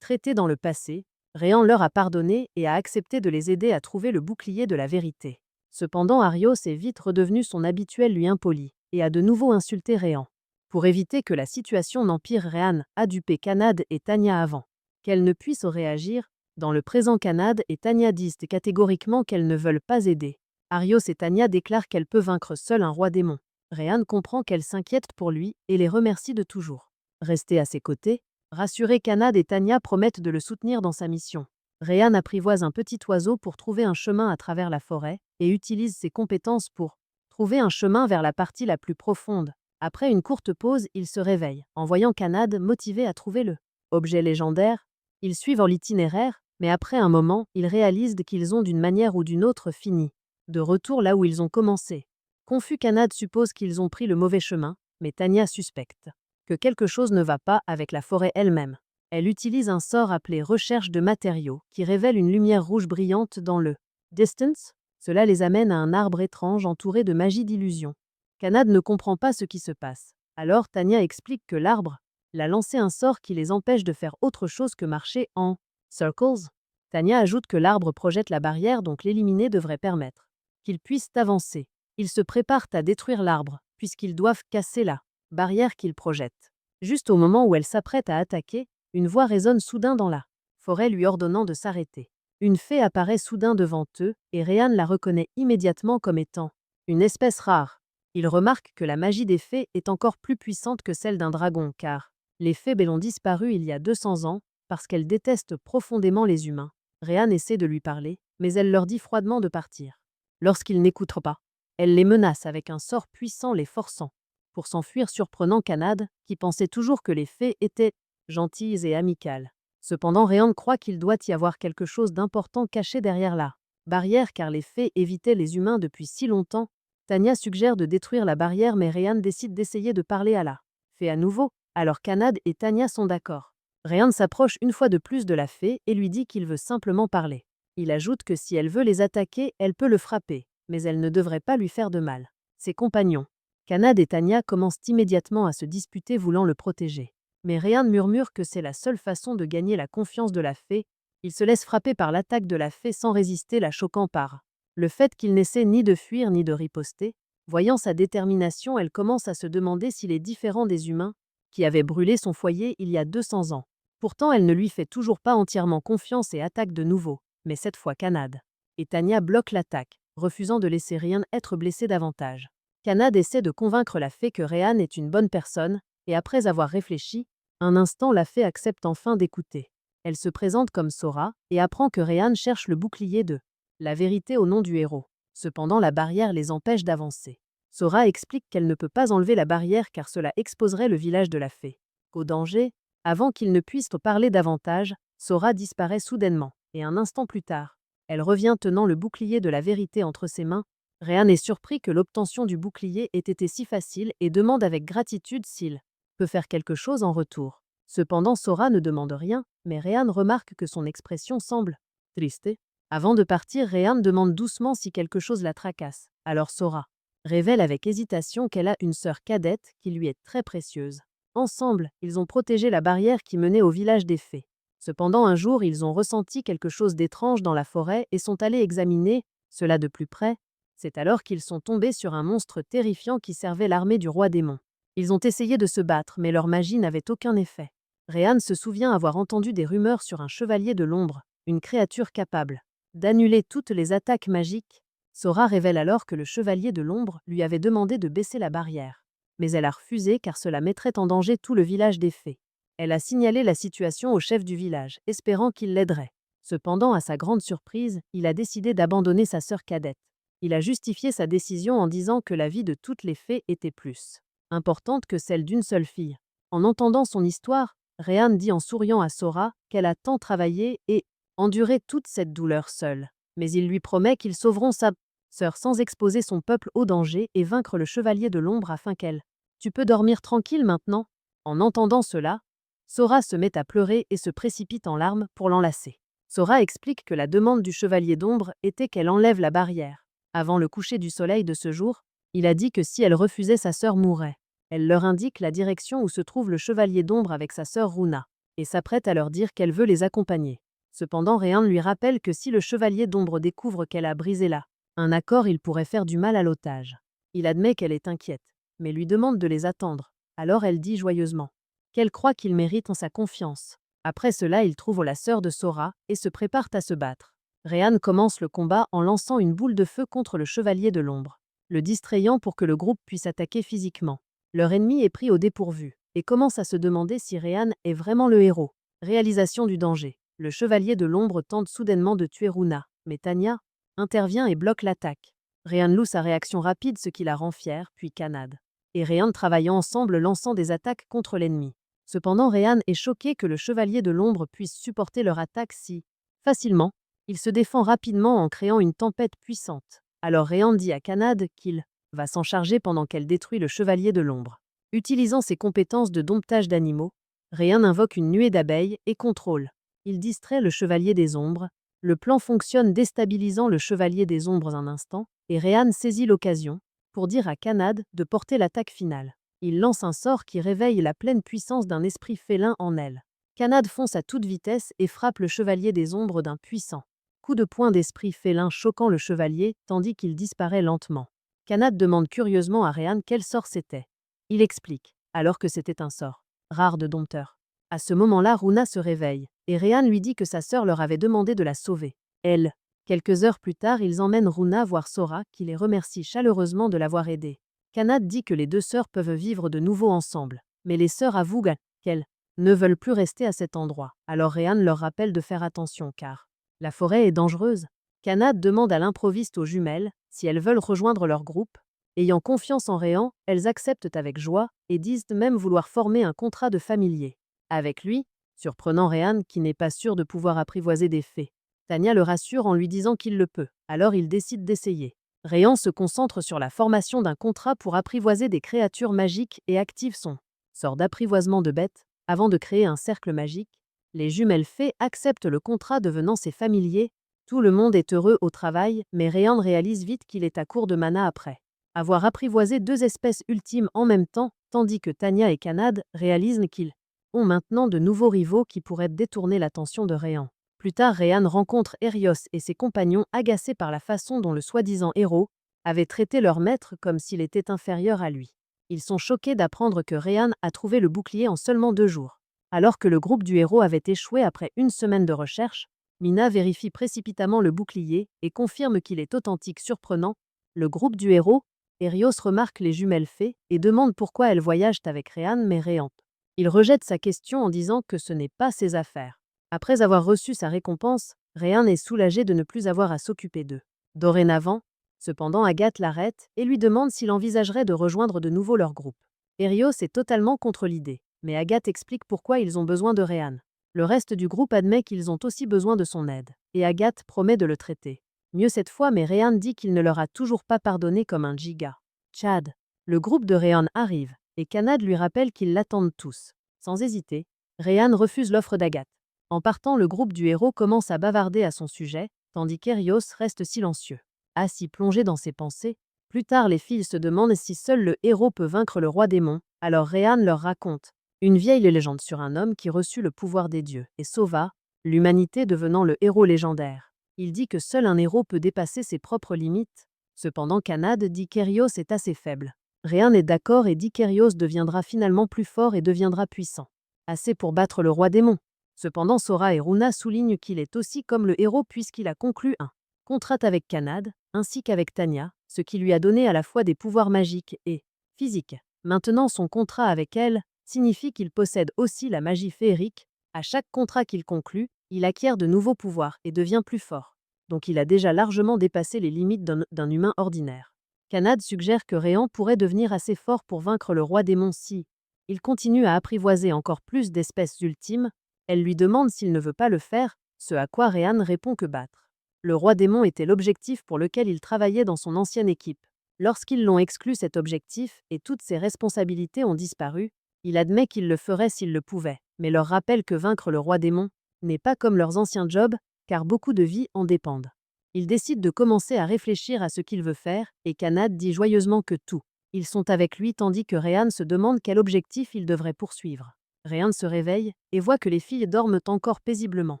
traité dans le passé. Rhéan leur a pardonné et a accepté de les aider à trouver le bouclier de la vérité. Cependant, Arios est vite redevenu son habituel lui impoli et a de nouveau insulté Rhéan. Pour éviter que la situation n'empire, Rhéan a dupé Kanad et Tanya avant qu'elles ne puissent réagir. Dans le présent, Kanad et Tanya disent catégoriquement qu'elles ne veulent pas aider. Arios et Tanya déclarent qu'elle peut vaincre seule un roi démon. Rhéan comprend qu'elle s'inquiète pour lui et les remercie de toujours rester à ses côtés. Rassurés, Kanad et Tanya promettent de le soutenir dans sa mission. Rhéan apprivoise un petit oiseau pour trouver un chemin à travers la forêt et utilise ses compétences pour trouver un chemin vers la partie la plus profonde. Après une courte pause, il se réveille. En voyant Kanad motivé à trouver le objet légendaire, ils suivent l'itinéraire, mais après un moment, ils réalisent qu'ils ont d'une manière ou d'une autre fini de retour là où ils ont commencé. Confus, Kanad suppose qu'ils ont pris le mauvais chemin, mais Tanya suspecte que quelque chose ne va pas avec la forêt elle-même. Elle utilise un sort appelé recherche de matériaux qui révèle une lumière rouge brillante dans le distance. Cela les amène à un arbre étrange entouré de magie d'illusion. Kanad ne comprend pas ce qui se passe. Alors Tanya explique que l'arbre l'a lancé un sort qui les empêche de faire autre chose que marcher en circles. Tanya ajoute que l'arbre projette la barrière, donc l'éliminer devrait permettre qu'ils puissent avancer. Ils se préparent à détruire l'arbre, puisqu'ils doivent casser la barrière qu'ils projettent. Juste au moment où elle s'apprête à attaquer, Une voix résonne soudain dans la forêt lui ordonnant de s'arrêter. Une fée apparaît soudain devant eux, et Rhéan la reconnaît immédiatement comme étant une espèce rare. Il remarque que la magie des fées est encore plus puissante que celle d'un dragon, car les fées belles ont disparu il y a 200 ans, parce qu'elles détestent profondément les humains. Rhéan essaie de lui parler, mais elle leur dit froidement de partir. Lorsqu'ils n'écoutent pas, elle les menace avec un sort puissant les forçant, pour s'enfuir surprenant Kanad, qui pensait toujours que les fées étaient gentilles et amicales. Cependant Rhéan croit qu'il doit y avoir quelque chose d'important caché derrière la barrière car les fées évitaient les humains depuis si longtemps. Tanya suggère de détruire la barrière mais Rhéan décide d'essayer de parler à la fée à nouveau, alors Kanad et Tanya sont d'accord. Rhéan s'approche une fois de plus de la fée et lui dit qu'il veut simplement parler. Il ajoute que si elle veut les attaquer, elle peut le frapper, mais elle ne devrait pas lui faire de mal. Ses compagnons, Kanad et Tanya, commencent immédiatement à se disputer voulant le protéger. Mais Rhéan murmure que c'est la seule façon de gagner la confiance de la fée. Il se laisse frapper par l'attaque de la fée sans résister, la choquant par le fait qu'il n'essaie ni de fuir ni de riposter. Voyant sa détermination, elle commence à se demander s'il est différent des humains qui avaient brûlé son foyer il y a 200 ans. Pourtant, elle ne lui fait toujours pas entièrement confiance et attaque de nouveau, mais cette fois Kanad. Et Tanya bloque l'attaque, refusant de laisser Rhéan être blessé davantage. Kanad essaie de convaincre la fée que Rhéan est une bonne personne, et après avoir réfléchi, un instant la fée accepte enfin d'écouter. Elle se présente comme Sora, et apprend que Rhéan cherche le bouclier de la vérité au nom du héros. Cependant la barrière les empêche d'avancer. Sora explique qu'elle ne peut pas enlever la barrière car cela exposerait le village de la fée au danger. Avant qu'ils ne puissent parler davantage, Sora disparaît soudainement, et un instant plus tard, elle revient tenant le bouclier de la vérité entre ses mains. Rhéan est surpris que l'obtention du bouclier ait été si facile et demande avec gratitude s'il peut faire quelque chose en retour. Cependant Sora ne demande rien, mais Rhéan remarque que son expression semble triste. Avant de partir, Rhéan demande doucement si quelque chose la tracasse. Alors Sora révèle avec hésitation qu'elle a une sœur cadette qui lui est très précieuse. Ensemble, ils ont protégé la barrière qui menait au village des fées. Cependant, un jour, ils ont ressenti quelque chose d'étrange dans la forêt et sont allés examiner cela de plus près. C'est alors qu'ils sont tombés sur un monstre terrifiant qui servait l'armée du roi démon. Ils ont essayé de se battre, mais leur magie n'avait aucun effet. Rhéan se souvient avoir entendu des rumeurs sur un chevalier de l'ombre, une créature capable d'annuler toutes les attaques magiques. Sora révèle alors que le chevalier de l'ombre lui avait demandé de baisser la barrière. Mais elle a refusé car cela mettrait en danger tout le village des fées. Elle a signalé la situation au chef du village, espérant qu'il l'aiderait. Cependant, à sa grande surprise, il a décidé d'abandonner sa sœur cadette. Il a justifié sa décision en disant que la vie de toutes les fées était plus importante que celle d'une seule fille. En entendant son histoire, Rhéan dit en souriant à Sora qu'elle a tant travaillé et enduré toute cette douleur seule. Mais il lui promet qu'ils sauveront sa sœur sans exposer son peuple au danger et vaincre le chevalier de l'ombre afin qu'elle. Tu peux dormir tranquille maintenant. En entendant cela, Sora se met à pleurer et se précipite en larmes pour l'enlacer. Sora explique que la demande du chevalier d'ombre était qu'elle enlève la barrière. Avant le coucher du soleil de ce jour, il a dit que si elle refusait, sa sœur mourrait. Elle leur indique la direction où se trouve le chevalier d'ombre avec sa sœur Runa, et s'apprête à leur dire qu'elle veut les accompagner. Cependant, Rhéan lui rappelle que si le chevalier d'ombre découvre qu'elle a brisé là un accord, il pourrait faire du mal à l'otage. Il admet qu'elle est inquiète, mais lui demande de les attendre. Alors elle dit joyeusement qu'elle croit qu'il mérite en sa confiance. Après cela, ils trouvent la sœur de Sora et se préparent à se battre. Rhéan commence le combat en lançant une boule de feu contre le chevalier de l'ombre, le distrayant pour que le groupe puisse attaquer physiquement. Leur ennemi est pris au dépourvu et commence à se demander si Rhéan est vraiment le héros. Réalisation du danger. Le chevalier de l'ombre tente soudainement de tuer Runa, mais Tanya intervient et bloque l'attaque. Rhéan loue sa réaction rapide, ce qui la rend fière, puis Kanad et Rhéan travaillant ensemble lançant des attaques contre l'ennemi. Cependant, Rhéan est choqué que le chevalier de l'ombre puisse supporter leur attaque si facilement. Il se défend rapidement en créant une tempête puissante. Alors Rhéan dit à Kanad qu'il va s'en charger pendant qu'elle détruit le chevalier de l'ombre. Utilisant ses compétences de domptage d'animaux, Rhéan invoque une nuée d'abeilles et contrôle. Il distrait le chevalier des ombres. Le plan fonctionne, déstabilisant le chevalier des ombres un instant, et Rhéan saisit l'occasion pour dire à Kanad de porter l'attaque finale. Il lance un sort qui réveille la pleine puissance d'un esprit félin en elle. Kanad fonce à toute vitesse et frappe le chevalier des ombres d'un puissant coup de poing d'esprit félin choquant le chevalier tandis qu'il disparaît lentement. Kanad demande curieusement à Rhéan quel sort c'était. Il explique alors que c'était un sort rare de dompteur. À ce moment-là, Runa se réveille, et Rhéan lui dit que sa sœur leur avait demandé de la sauver. Elle. Quelques heures plus tard, ils emmènent Runa voir Sora, qui les remercie chaleureusement de l'avoir aidée. Kanad dit que les deux sœurs peuvent vivre de nouveau ensemble, mais les sœurs avouent qu'elles ne veulent plus rester à cet endroit. Alors Rhéan leur rappelle de faire attention car la forêt est dangereuse. Kanad demande à l'improviste aux jumelles si elles veulent rejoindre leur groupe. Ayant confiance en Rhéan, elles acceptent avec joie et disent même vouloir former un contrat de familier avec lui, surprenant Rhéan qui n'est pas sûr de pouvoir apprivoiser des fées. Tanya le rassure en lui disant qu'il le peut, alors il décide d'essayer. Rhéan se concentre sur la formation d'un contrat pour apprivoiser des créatures magiques et active son sort d'apprivoisement de bêtes. Avant de créer un cercle magique, les jumelles fées acceptent le contrat devenant ses familiers. Tout le monde est heureux au travail, mais Rhéan réalise vite qu'il est à court de mana après avoir apprivoisé deux espèces ultimes en même temps, tandis que Tanya et Kanad réalisent qu'ils ont maintenant de nouveaux rivaux qui pourraient détourner l'attention de Rhéan. Plus tard, Rhéan rencontre Hérios et ses compagnons agacés par la façon dont le soi-disant héros avait traité leur maître comme s'il était inférieur à lui. Ils sont choqués d'apprendre que Rhéan a trouvé le bouclier en seulement 2 jours. Alors que le groupe du héros avait échoué après une semaine de recherche, Mina vérifie précipitamment le bouclier et confirme qu'il est authentique surprenant. Le groupe du héros, Hérios remarque les jumelles fées et demande pourquoi elles voyagent avec Rhéan mais Rhéan. Il rejette sa question en disant que ce n'est pas ses affaires. Après avoir reçu sa récompense, Rhéan est soulagé de ne plus avoir à s'occuper d'eux. Dorénavant, cependant, Agathe l'arrête et lui demande s'il envisagerait de rejoindre de nouveau leur groupe. Hérios est totalement contre l'idée, mais Agathe explique pourquoi ils ont besoin de Rhéan. Le reste du groupe admet qu'ils ont aussi besoin de son aide, et Agathe promet de le traiter. Mieux cette fois, mais Rhéan dit qu'il ne leur a toujours pas pardonné comme un giga. Tchad. Le groupe de Rhéan arrive, et Kanad lui rappelle qu'ils l'attendent tous. Sans hésiter, Rhéan refuse l'offre d'Agathe. En partant, le groupe du héros commence à bavarder à son sujet, tandis qu'Hérios reste silencieux. Assis plongé dans ses pensées, plus tard les filles se demandent si seul le héros peut vaincre le roi démon, alors Rhéan leur raconte une vieille légende sur un homme qui reçut le pouvoir des dieux et sauva l'humanité devenant le héros légendaire. Il dit que seul un héros peut dépasser ses propres limites. Cependant, Kanad dit qu'Hérios est assez faible. Rhéan est d'accord et dit qu'Hérios deviendra finalement plus fort et deviendra puissant. Assez pour battre le roi démon. Cependant, Sora et Runa soulignent qu'il est aussi comme le héros puisqu'il a conclu un contrat avec Kanad, ainsi qu'avec Tanya, ce qui lui a donné à la fois des pouvoirs magiques et physiques. Maintenant, son contrat avec elle signifie qu'il possède aussi la magie féerique. À chaque contrat qu'il conclut, il acquiert de nouveaux pouvoirs et devient plus fort. Donc il a déjà largement dépassé les limites d'un humain ordinaire. Kanad suggère que Rhéan pourrait devenir assez fort pour vaincre le roi démon si il continue à apprivoiser encore plus d'espèces ultimes. Elle lui demande s'il ne veut pas le faire, ce à quoi Rhéan répond que battre le roi démon était l'objectif pour lequel il travaillait dans son ancienne équipe. Lorsqu'ils l'ont exclu cet objectif et toutes ses responsabilités ont disparu, il admet qu'il le ferait s'il le pouvait, mais leur rappelle que vaincre le roi démon n'est pas comme leurs anciens jobs, car beaucoup de vies en dépendent. Il décide de commencer à réfléchir à ce qu'il veut faire, et Kanad dit joyeusement que tout. Ils sont avec lui tandis que Rhéan se demande quel objectif il devrait poursuivre. Rhéan se réveille et voit que les filles dorment encore paisiblement.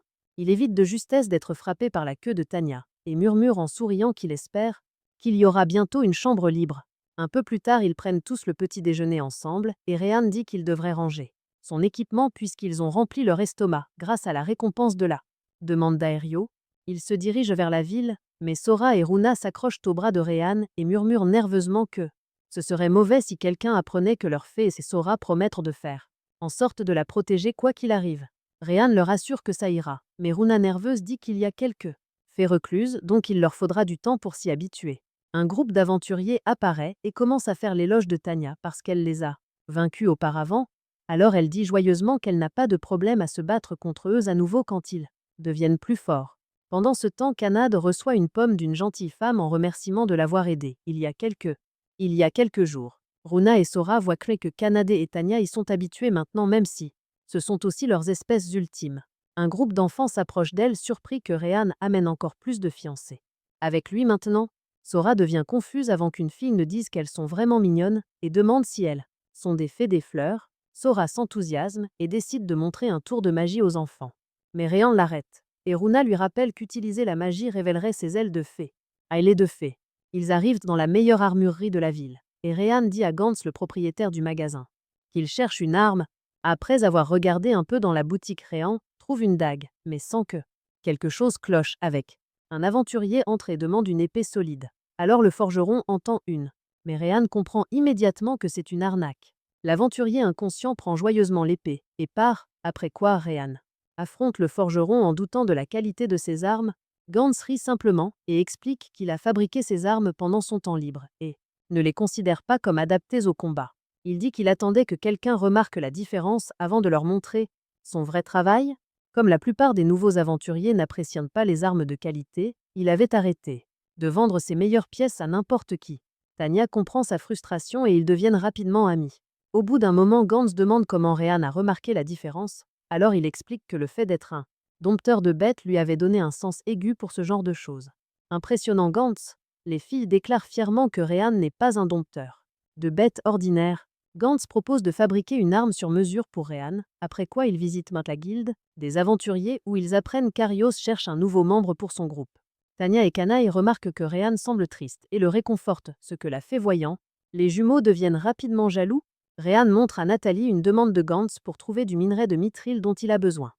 Il évite de justesse d'être frappé par la queue de Tanya, et murmure en souriant qu'il espère qu'il y aura bientôt une chambre libre. Un peu plus tard, ils prennent tous le petit déjeuner ensemble, et Rhéan dit qu'il devrait ranger son équipement puisqu'ils ont rempli leur estomac grâce à la récompense de la demande d'Aério. Ils se dirigent vers la ville, mais Sora et Runa s'accrochent au bras de Rhéan et murmurent nerveusement que ce serait mauvais si quelqu'un apprenait que leur fée et Sora promettent de faire en sorte de la protéger quoi qu'il arrive. Rhéan leur assure que ça ira, mais Runa nerveuse dit qu'il y a quelques fées recluses, donc il leur faudra du temps pour s'y habituer. Un groupe d'aventuriers apparaît et commence à faire l'éloge de Tanya parce qu'elle les a vaincus auparavant. Alors elle dit joyeusement qu'elle n'a pas de problème à se battre contre eux à nouveau quand ils deviennent plus forts. Pendant ce temps, Kanad reçoit une pomme d'une gentille femme en remerciement de l'avoir aidé. Il y a quelques jours. Runa et Sora voient que Kanade et Tanya y sont habitués maintenant même si ce sont aussi leurs espèces ultimes. Un groupe d'enfants s'approche d'elle surpris que Rhéan amène encore plus de fiancés. Avec lui maintenant, Sora devient confuse avant qu'une fille ne dise qu'elles sont vraiment mignonnes et demande si elles sont des fées des fleurs. Sora s'enthousiasme et décide de montrer un tour de magie aux enfants. Mais Rhéan l'arrête, et Runa lui rappelle qu'utiliser la magie révélerait ses ailes de fée. Elle est de fée. Ils arrivent dans la meilleure armurerie de la ville, et Rhéan dit à Gantz, le propriétaire du magasin, qu'il cherche une arme Après avoir regardé un peu dans la boutique, Réan trouve une dague, mais sans que quelque chose cloche avec. Un aventurier entre et demande une épée solide. Alors le forgeron entend une. Mais Réan comprend immédiatement que c'est une arnaque. L'aventurier inconscient prend joyeusement l'épée et part, après quoi Réan affronte le forgeron en doutant de la qualité de ses armes. Gantz rit simplement et explique qu'il a fabriqué ses armes pendant son temps libre et ne les considère pas comme adaptées au combat. Il dit qu'il attendait que quelqu'un remarque la différence avant de leur montrer son vrai travail. Comme la plupart des nouveaux aventuriers n'apprécient pas les armes de qualité, il avait arrêté de vendre ses meilleures pièces à n'importe qui. Tanya comprend sa frustration et ils deviennent rapidement amis. Au bout d'un moment, Gantz demande comment Réan a remarqué la différence. Alors il explique que le fait d'être un dompteur de bêtes lui avait donné un sens aigu pour ce genre de choses. Impressionnant Gantz, les filles déclarent fièrement que Réan n'est pas un dompteur de bêtes ordinaire. Gantz propose de fabriquer une arme sur mesure pour Réan, après quoi ils visitent la guilde des aventuriers où ils apprennent qu'Arios cherche un nouveau membre pour son groupe. Tanya et Kanaï remarquent que Réan semble triste et le réconfortent, ce que la fait voyant. Les jumeaux deviennent rapidement jaloux. Réan montre à Nathalie une demande de Gantz pour trouver du minerai de mithril dont il a besoin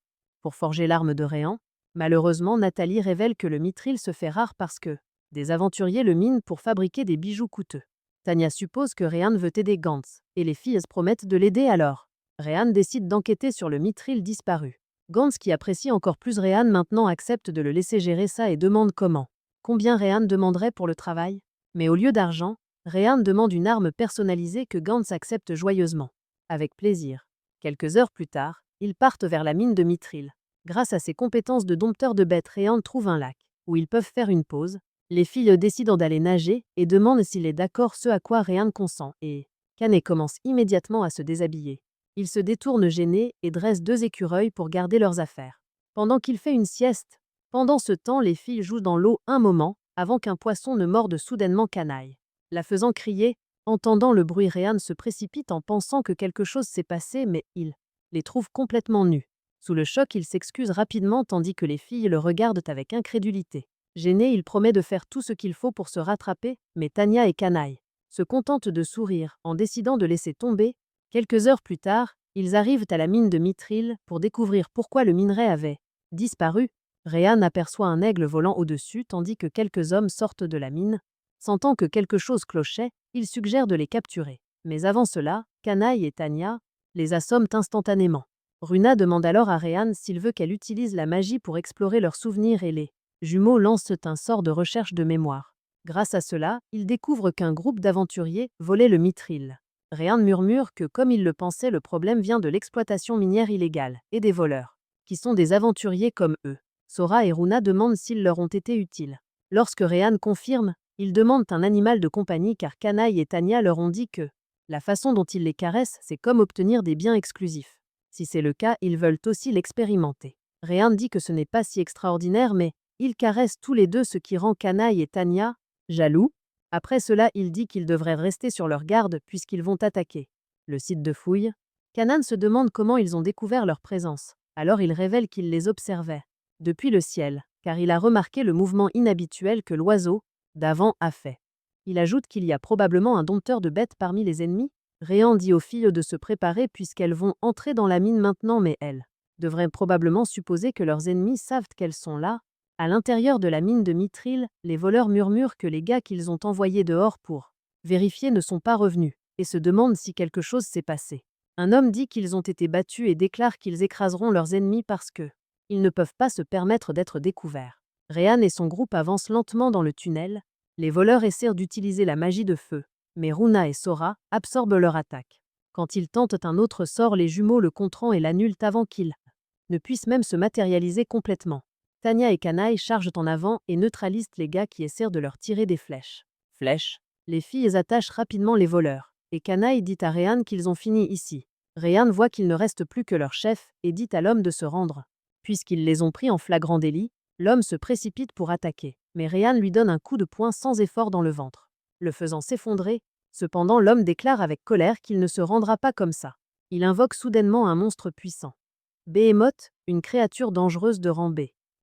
pour forger l'arme de Réan. Malheureusement, Nathalie révèle que le mithril se fait rare parce que des aventuriers le minent pour fabriquer des bijoux coûteux. Tanya suppose que Réan veut aider Gantz, et les filles promettent de l'aider alors. Réan décide d'enquêter sur le mithril disparu. Gantz, qui apprécie encore plus Réan maintenant, accepte de le laisser gérer ça et demande comment. Combien Réan demanderait pour le travail? Mais au lieu d'argent, Réan demande une arme personnalisée que Gantz accepte joyeusement. Avec plaisir. Quelques heures plus tard, ils partent vers la mine de mithril. Grâce à ses compétences de dompteur de bêtes, Réan trouve un lac où ils peuvent faire une pause. Les filles décident d'aller nager et demandent s'il est d'accord, ce à quoi Réan consent, et Canet commence immédiatement à se déshabiller. Il se détourne gêné et dresse 2 écureuils pour garder leurs affaires. Pendant qu'il fait une sieste, pendant ce temps, les filles jouent dans l'eau un moment, avant qu'un poisson ne morde soudainement Canaille, la faisant crier. Entendant le bruit, Réan se précipite en pensant que quelque chose s'est passé, mais il les trouve complètement nus. Sous le choc, il s'excuse rapidement tandis que les filles le regardent avec incrédulité. Gêné, il promet de faire tout ce qu'il faut pour se rattraper, mais Tanya et Canaille se contentent de sourire en décidant de laisser tomber. Quelques heures plus tard, ils arrivent à la mine de mithril pour découvrir pourquoi le minerai avait disparu. Réan aperçoit un aigle volant au-dessus tandis que quelques hommes sortent de la mine. Sentant que quelque chose clochait, il suggère de les capturer. Mais avant cela, Canaille et Tanya les assomment instantanément. Runa demande alors à Réan s'il veut qu'elle utilise la magie pour explorer leurs souvenirs et les jumeaux lancent un sort de recherche de mémoire. Grâce à cela, ils découvrent qu'un groupe d'aventuriers volait le mithril. Réan murmure que, comme il le pensait, le problème vient de l'exploitation minière illégale et des voleurs, qui sont des aventuriers comme eux. Sora et Runa demandent s'ils leur ont été utiles. Lorsque Réan confirme, ils demandent un animal de compagnie car Canaille et Tanya leur ont dit que la façon dont ils les caressent, c'est comme obtenir des biens exclusifs. Si c'est le cas, ils veulent aussi l'expérimenter. Réan dit que ce n'est pas si extraordinaire, mais ils caressent tous les deux, ce qui rend Canaille et Tanya jaloux. Après cela, il dit qu'ils devraient rester sur leur garde puisqu'ils vont attaquer le site de fouille. Kanan se demande comment ils ont découvert leur présence. Alors il révèle qu'il les observait depuis le ciel, car il a remarqué le mouvement inhabituel que l'oiseau d'avant a fait. Il ajoute qu'il y a probablement un dompteur de bêtes parmi les ennemis. Réan dit aux filles de se préparer puisqu'elles vont entrer dans la mine maintenant, mais elles devraient probablement supposer que leurs ennemis savent qu'elles sont là. À l'intérieur de la mine de mithril, les voleurs murmurent que les gars qu'ils ont envoyés dehors pour vérifier ne sont pas revenus, et se demandent si quelque chose s'est passé. Un homme dit qu'ils ont été battus et déclare qu'ils écraseront leurs ennemis parce que ils ne peuvent pas se permettre d'être découverts. Réan et son groupe avancent lentement dans le tunnel. Les voleurs essaient d'utiliser la magie de feu, mais Runa et Sora absorbent leur attaque. Quand ils tentent un autre sort, les jumeaux le contrent et l'annulent avant qu'ils ne puissent même se matérialiser complètement. Tanya et Canaille chargent en avant et neutralisent les gars qui essaient de leur tirer des flèches. Les filles attachent rapidement les voleurs, et Canaille dit à Réan qu'ils ont fini ici. Réan voit qu'il ne reste plus que leur chef et dit à l'homme de se rendre. Puisqu'ils les ont pris en flagrant délit, l'homme se précipite pour attaquer, mais Réan lui donne un coup de poing sans effort dans le ventre, le faisant s'effondrer. Cependant, l'homme déclare avec colère qu'il ne se rendra pas comme ça. Il invoque soudainement un monstre puissant. Behemoth, une créature dangereuse de rang B.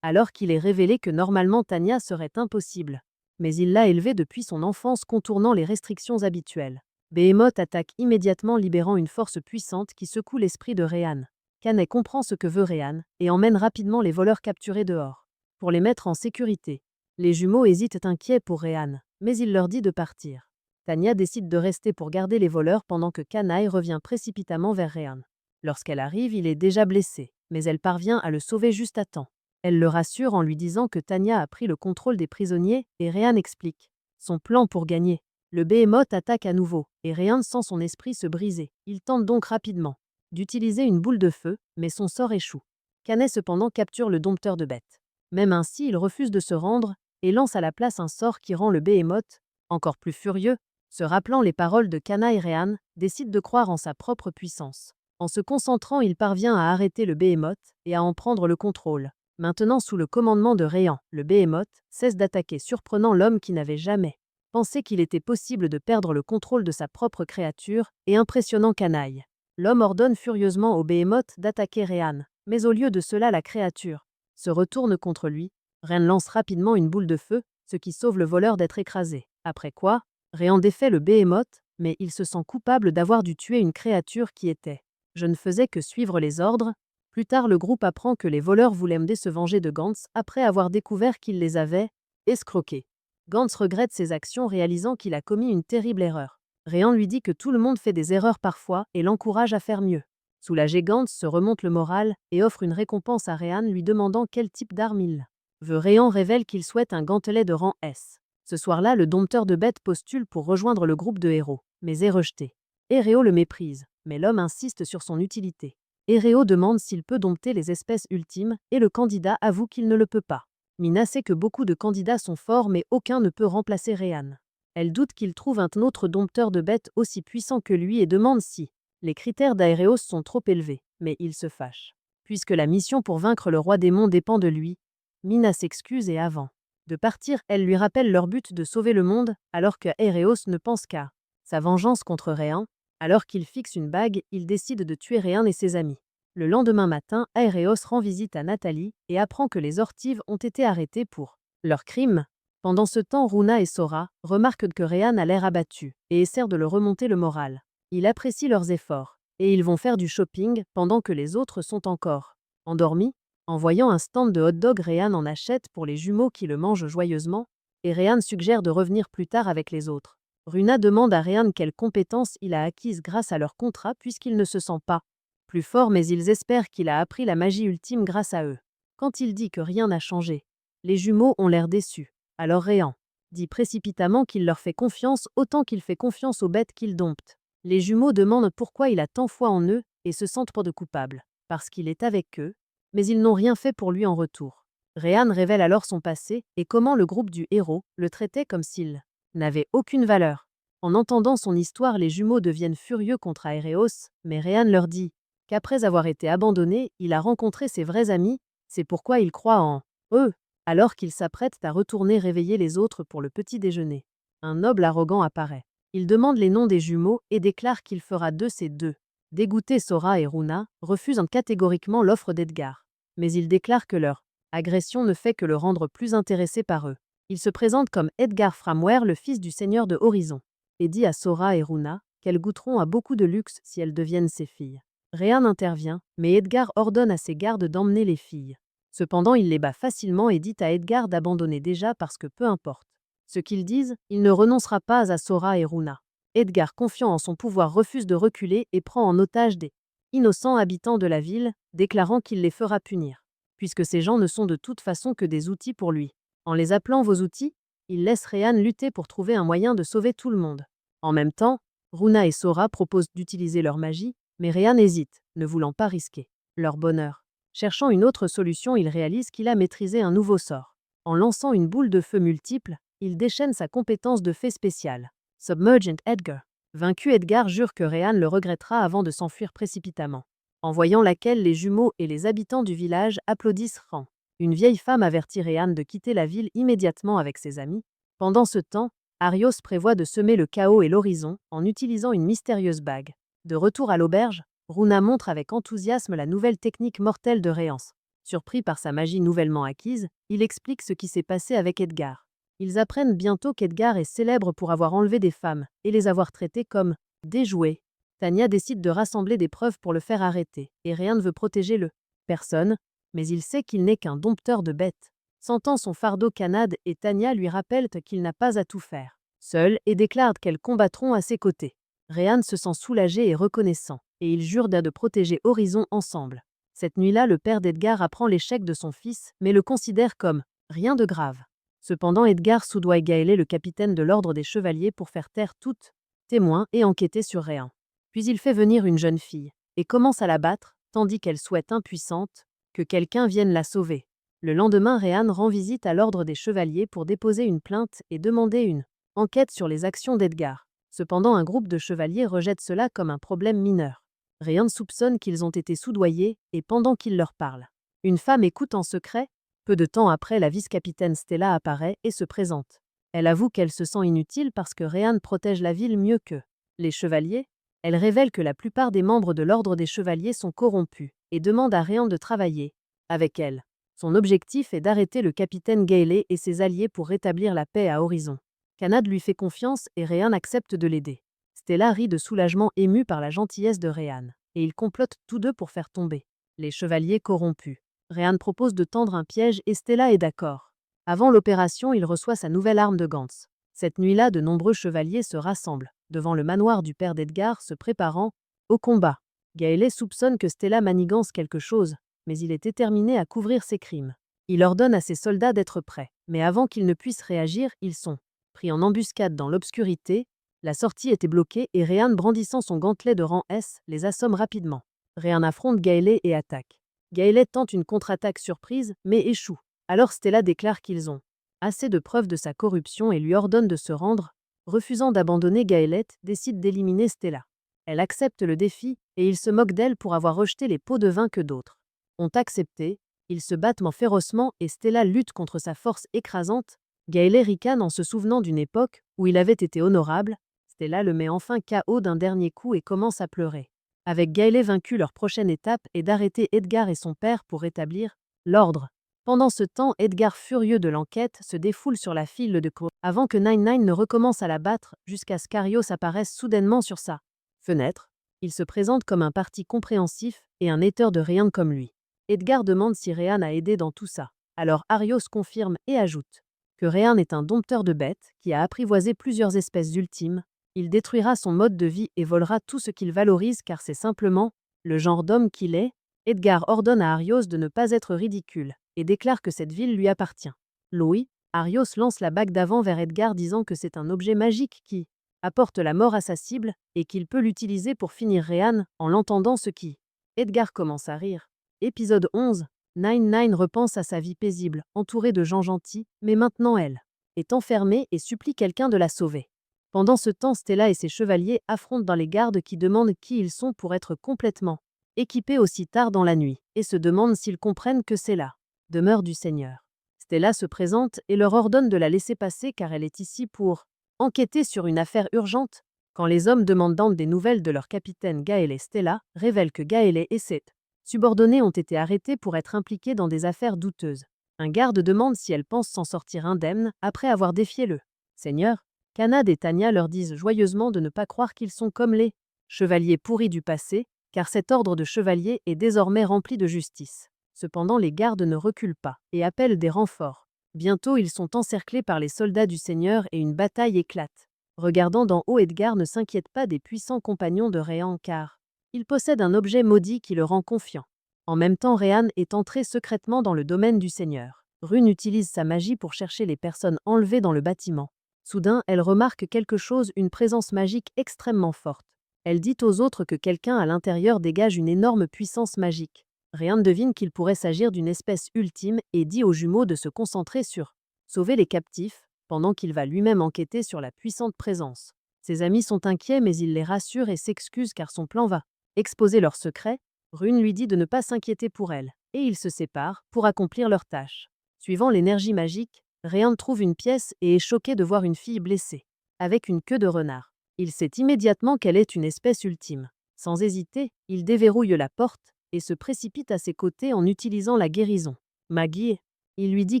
Alors qu'il est révélé que normalement Tanya serait impossible. Mais il l'a élevé depuis son enfance, contournant les restrictions habituelles. Behemoth attaque immédiatement libérant une force puissante qui secoue l'esprit de Rhéan. Canet comprend ce que veut Rhéan et emmène rapidement les voleurs capturés dehors. Pour les mettre en sécurité, les jumeaux hésitent inquiets pour Rhéan, mais il leur dit de partir. Tanya décide de rester pour garder les voleurs pendant que Kanaï revient précipitamment vers Rhéan. Lorsqu'elle arrive, il est déjà blessé, mais elle parvient à le sauver juste à temps. Elle le rassure en lui disant que Tanya a pris le contrôle des prisonniers et Rhéan explique son plan pour gagner. Le Behemoth attaque à nouveau, et Rhéan sent son esprit se briser. Il tente donc rapidement d'utiliser une boule de feu, mais son sort échoue. Canet cependant capture le dompteur de bêtes. Même ainsi, il refuse de se rendre, et lance à la place un sort qui rend le Behemoth encore plus furieux. Se rappelant les paroles de Kana et Rhéan, décide de croire en sa propre puissance. En se concentrant, il parvient à arrêter le Behemoth et à en prendre le contrôle. Maintenant sous le commandement de Rhéan, le Behemoth cesse d'attaquer, surprenant l'homme qui n'avait jamais pensé qu'il était possible de perdre le contrôle de sa propre créature et impressionnant Canaille. L'homme ordonne furieusement au Behemoth d'attaquer Rhéan, mais au lieu de cela la créature se retourne contre lui. Rhéan lance rapidement une boule de feu, ce qui sauve le voleur d'être écrasé. Après quoi, Rhéan défait le Behemoth, mais il se sent coupable d'avoir dû tuer une créature qui était « Je ne faisais que suivre les ordres ». Plus tard, le groupe apprend que les voleurs voulaient se venger de Gantz après avoir découvert qu'ils les avaient escroqués. Gantz regrette ses actions, réalisant qu'il a commis une terrible erreur. Rhéan lui dit que tout le monde fait des erreurs parfois et l'encourage à faire mieux. Soulagé, Gantz se remonte le moral et offre une récompense à Rhéan, lui demandant quel type d'arme il veut. Rhéan révèle qu'il souhaite un gantelet de rang S. Ce soir-là, le dompteur de bêtes postule pour rejoindre le groupe de héros, mais est rejeté. Héréo le méprise, mais l'homme insiste sur son utilité. Héréo demande s'il peut dompter les espèces ultimes, et le candidat avoue qu'il ne le peut pas. Mina sait que beaucoup de candidats sont forts, mais aucun ne peut remplacer Rhéan. Elle doute qu'il trouve un autre dompteur de bêtes aussi puissant que lui et demande si les critères d'Aéréos sont trop élevés, mais il se fâche. Puisque la mission pour vaincre le roi démon dépend de lui, Mina s'excuse et avant de partir, elle lui rappelle leur but de sauver le monde, alors que Aéréos ne pense qu'à sa vengeance contre Rhéan. Alors qu'il fixe une bague, il décide de tuer Rhéan et ses amis. Le lendemain matin, Aéréos rend visite à Nathalie et apprend que les Ortives ont été arrêtés pour leur crime. Pendant ce temps, Runa et Sora remarquent que Rhéan a l'air abattu et essaient de le remonter le moral. Il apprécie leurs efforts et ils vont faire du shopping pendant que les autres sont encore endormis. En voyant un stand de hot-dog, Rhéan en achète pour les jumeaux qui le mangent joyeusement et Rhéan suggère de revenir plus tard avec les autres. Runa demande à Rhéan quelles compétences il a acquises grâce à leur contrat puisqu'il ne se sent pas plus fort, mais ils espèrent qu'il a appris la magie ultime grâce à eux. Quand il dit que rien n'a changé, les jumeaux ont l'air déçus. Alors Rhéan dit précipitamment qu'il leur fait confiance autant qu'il fait confiance aux bêtes qu'il dompte. Les jumeaux demandent pourquoi il a tant foi en eux et se sentent pas de coupables. Parce qu'il est avec eux, mais ils n'ont rien fait pour lui en retour. Rhéan révèle alors son passé et comment le groupe du héros le traitait comme s'il n'avait aucune valeur. En entendant son histoire, les jumeaux deviennent furieux contre Aéréos, mais Rhéan leur dit qu'après avoir été abandonné, il a rencontré ses vrais amis, c'est pourquoi il croit en eux. Alors qu'ils s'apprêtent à retourner réveiller les autres pour le petit déjeuner, un noble arrogant apparaît. Il demande les noms des jumeaux et déclare qu'il fera d'eux ses deux. Dégoûtés, Sora et Runa refusent catégoriquement l'offre d'Edgar, mais il déclare que leur agression ne fait que le rendre plus intéressé par eux. Il se présente comme Edgar Framware, le fils du seigneur de Horizon, et dit à Sora et Runa qu'elles goûteront à beaucoup de luxe si elles deviennent ses filles. Rhéan intervient, mais Edgar ordonne à ses gardes d'emmener les filles. Cependant, il les bat facilement et dit à Edgar d'abandonner déjà parce que peu importe ce qu'ils disent, il ne renoncera pas à Sora et Runa. Edgar, confiant en son pouvoir, refuse de reculer et prend en otage des innocents habitants de la ville, déclarant qu'il les fera punir, puisque ces gens ne sont de toute façon que des outils pour lui. En les appelant vos outils, il laisse Rhéan lutter pour trouver un moyen de sauver tout le monde. En même temps, Runa et Sora proposent d'utiliser leur magie, mais Rhéan hésite, ne voulant pas risquer leur bonheur. Cherchant une autre solution, il réalise qu'il a maîtrisé un nouveau sort. En lançant une boule de feu multiple, il déchaîne sa compétence de fée spéciale. Submergent Edgar. Vaincu, Edgar jure que Rhéan le regrettera avant de s'enfuir précipitamment. En voyant laquelle, les jumeaux et les habitants du village applaudissent Ran. Une vieille femme avertit Rhéan de quitter la ville immédiatement avec ses amis. Pendant ce temps, Arios prévoit de semer le chaos et l'horizon en utilisant une mystérieuse bague. De retour à l'auberge, Runa montre avec enthousiasme la nouvelle technique mortelle de Rhéan. Surpris par sa magie nouvellement acquise, il explique ce qui s'est passé avec Edgar. Ils apprennent bientôt qu'Edgar est célèbre pour avoir enlevé des femmes et les avoir traitées comme des jouets. Tanya décide de rassembler des preuves pour le faire arrêter, et Ryan veut protéger le personne, mais il sait qu'il n'est qu'un dompteur de bêtes. Sentant son fardeau Kanad et Tanya lui rappellent qu'il n'a pas à tout faire seul et déclarent qu'elles combattront à ses côtés. Ryan se sent soulagé et reconnaissant, et ils jurent de protéger Horizon ensemble. Cette nuit-là, le père d'Edgar apprend l'échec de son fils, mais le considère comme rien de grave. Cependant, Edgar soudoie Gaëlé, le capitaine de l'ordre des chevaliers, pour faire taire toute témoin et enquêter sur Ryan. Puis il fait venir une jeune fille, et commence à la battre, tandis qu'elle souhaite impuissante que quelqu'un vienne la sauver. Le lendemain, Ryan rend visite à l'ordre des chevaliers pour déposer une plainte et demander une enquête sur les actions d'Edgar. Cependant, un groupe de chevaliers rejette cela comme un problème mineur. Ryan soupçonne qu'ils ont été soudoyés, et pendant qu'il leur parle, une femme écoute en secret. Peu de temps après, la vice-capitaine Stella apparaît et se présente. Elle avoue qu'elle se sent inutile parce que Ryan protège la ville mieux que les chevaliers. Elle révèle que la plupart des membres de l'ordre des chevaliers sont corrompus et demande à Ryan de travailler avec elle. Son objectif est d'arrêter le capitaine Gaëlé et ses alliés pour rétablir la paix à Horizon. Kanad lui fait confiance et Ryan accepte de l'aider. Stella rit de soulagement, émue par la gentillesse de Ryan, et ils complotent tous deux pour faire tomber les chevaliers corrompus. Ryan propose de tendre un piège et Stella est d'accord. Avant l'opération, il reçoit sa nouvelle arme de Gantz. Cette nuit-là, de nombreux chevaliers se rassemblent devant le manoir du père d'Edgar, se préparant au combat. Gaëlé soupçonne que Stella manigance quelque chose, mais il est déterminé à couvrir ses crimes. Il ordonne à ses soldats d'être prêts, mais avant qu'ils ne puissent réagir, ils sont pris en embuscade dans l'obscurité. La sortie était bloquée et Ryan, brandissant son gantelet de rang S, les assomme rapidement. Ryan affronte Gaëlé et attaque. Gaëlé tente une contre-attaque surprise, mais échoue. Alors Stella déclare qu'ils ont assez de preuves de sa corruption et lui ordonne de se rendre. Refusant d'abandonner, Gaëlette décide d'éliminer Stella. Elle accepte le défi, et il se moque d'elle pour avoir rejeté les pots de vin que d'autres ont acceptés. Ils se battent férocement et Stella lutte contre sa force écrasante. Gaëlé ricane en se souvenant d'une époque où il avait été honorable. Stella le met enfin KO d'un dernier coup et commence à pleurer. Avec Gaëlé vaincu, leur prochaine étape est d'arrêter Edgar et son père pour rétablir l'ordre. Pendant ce temps, Edgar, furieux de l'enquête, se défoule sur la file de Ko avant que Nine ne recommence à la battre, jusqu'à ce qu'Arios apparaisse soudainement sur sa fenêtre. Il se présente comme un parti compréhensif et un hater de Ryan comme lui. Edgar demande si Ryan a aidé dans tout ça. Alors Arios confirme et ajoute que Ryan est un dompteur de bêtes qui a apprivoisé plusieurs espèces ultimes. Il détruira son mode de vie et volera tout ce qu'il valorise car c'est simplement le genre d'homme qu'il est. Edgar ordonne à Arios de ne pas être ridicule et déclare que cette ville lui appartient. Louis, Arios lance la bague d'avant vers Edgar disant que c'est un objet magique qui apporte la mort à sa cible et qu'il peut l'utiliser pour finir Ryan en l'entendant ce qui. Edgar commence à rire. Épisode 11. Nine repense à sa vie paisible, entourée de gens gentils, mais maintenant elle est enfermée et supplie quelqu'un de la sauver. Pendant ce temps, Stella et ses chevaliers affrontent dans les gardes qui demandent qui ils sont pour être complètement équipés aussi tard dans la nuit, et se demandent s'ils comprennent que c'est la demeure du Seigneur. Stella se présente et leur ordonne de la laisser passer car elle est ici pour enquêter sur une affaire urgente. Quand les hommes demandent des nouvelles de leur capitaine Gaëlé, Stella révèle que Gaëlé et ses subordonnés ont été arrêtés pour être impliqués dans des affaires douteuses. Un garde demande si elle pense s'en sortir indemne après avoir défié le Seigneur. Kanad et Tanya leur disent joyeusement de ne pas croire qu'ils sont comme les chevaliers pourris du passé, car cet ordre de chevaliers est désormais rempli de justice. Cependant, les gardes ne reculent pas et appellent des renforts. Bientôt, ils sont encerclés par les soldats du Seigneur et une bataille éclate. Regardant d'en haut, Edgar ne s'inquiète pas des puissants compagnons de Ryan car il possède un objet maudit qui le rend confiant. En même temps, Ryan est entré secrètement dans le domaine du Seigneur. Rune utilise sa magie pour chercher les personnes enlevées dans le bâtiment. Soudain, elle remarque quelque chose, une présence magique extrêmement forte. Elle dit aux autres que quelqu'un à l'intérieur dégage une énorme puissance magique. Ryan devine qu'il pourrait s'agir d'une espèce ultime et dit aux jumeaux de se concentrer sur sauver les captifs, pendant qu'il va lui-même enquêter sur la puissante présence. Ses amis sont inquiets mais il les rassure et s'excuse car son plan va exposer leurs secrets. Rune lui dit de ne pas s'inquiéter pour elle, et ils se séparent pour accomplir leur tâche. Suivant l'énergie magique, Ryan trouve une pièce et est choqué de voir une fille blessée, avec une queue de renard. Il sait immédiatement qu'elle est une espèce ultime. Sans hésiter, il déverrouille la porte et se précipite à ses côtés en utilisant la guérison. Maggie, il lui dit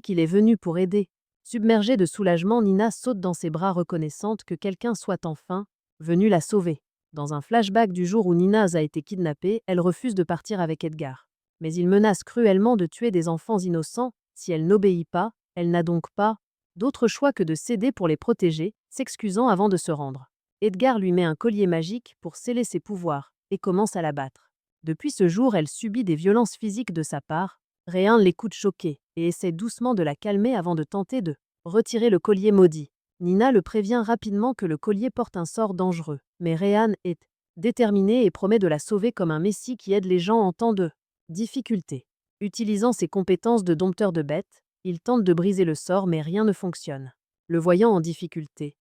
qu'il est venu pour aider. Submergée de soulagement, Nina saute dans ses bras reconnaissante que quelqu'un soit enfin venu la sauver. Dans un flashback du jour où Nina a été kidnappée, elle refuse de partir avec Edgar. Mais il menace cruellement de tuer des enfants innocents si elle n'obéit pas. Elle n'a donc pas d'autre choix que de céder pour les protéger, s'excusant avant de se rendre. Edgar lui met un collier magique pour sceller ses pouvoirs et commence à la battre. Depuis ce jour, elle subit des violences physiques de sa part. Rhéan l'écoute choqué et essaie doucement de la calmer avant de tenter de retirer le collier maudit. Nina le prévient rapidement que le collier porte un sort dangereux, mais Rhéan est déterminé et promet de la sauver comme un messie qui aide les gens en temps de difficulté. Utilisant ses compétences de dompteur de bêtes, il tente de briser le sort mais rien ne fonctionne. Le voyant en difficulté,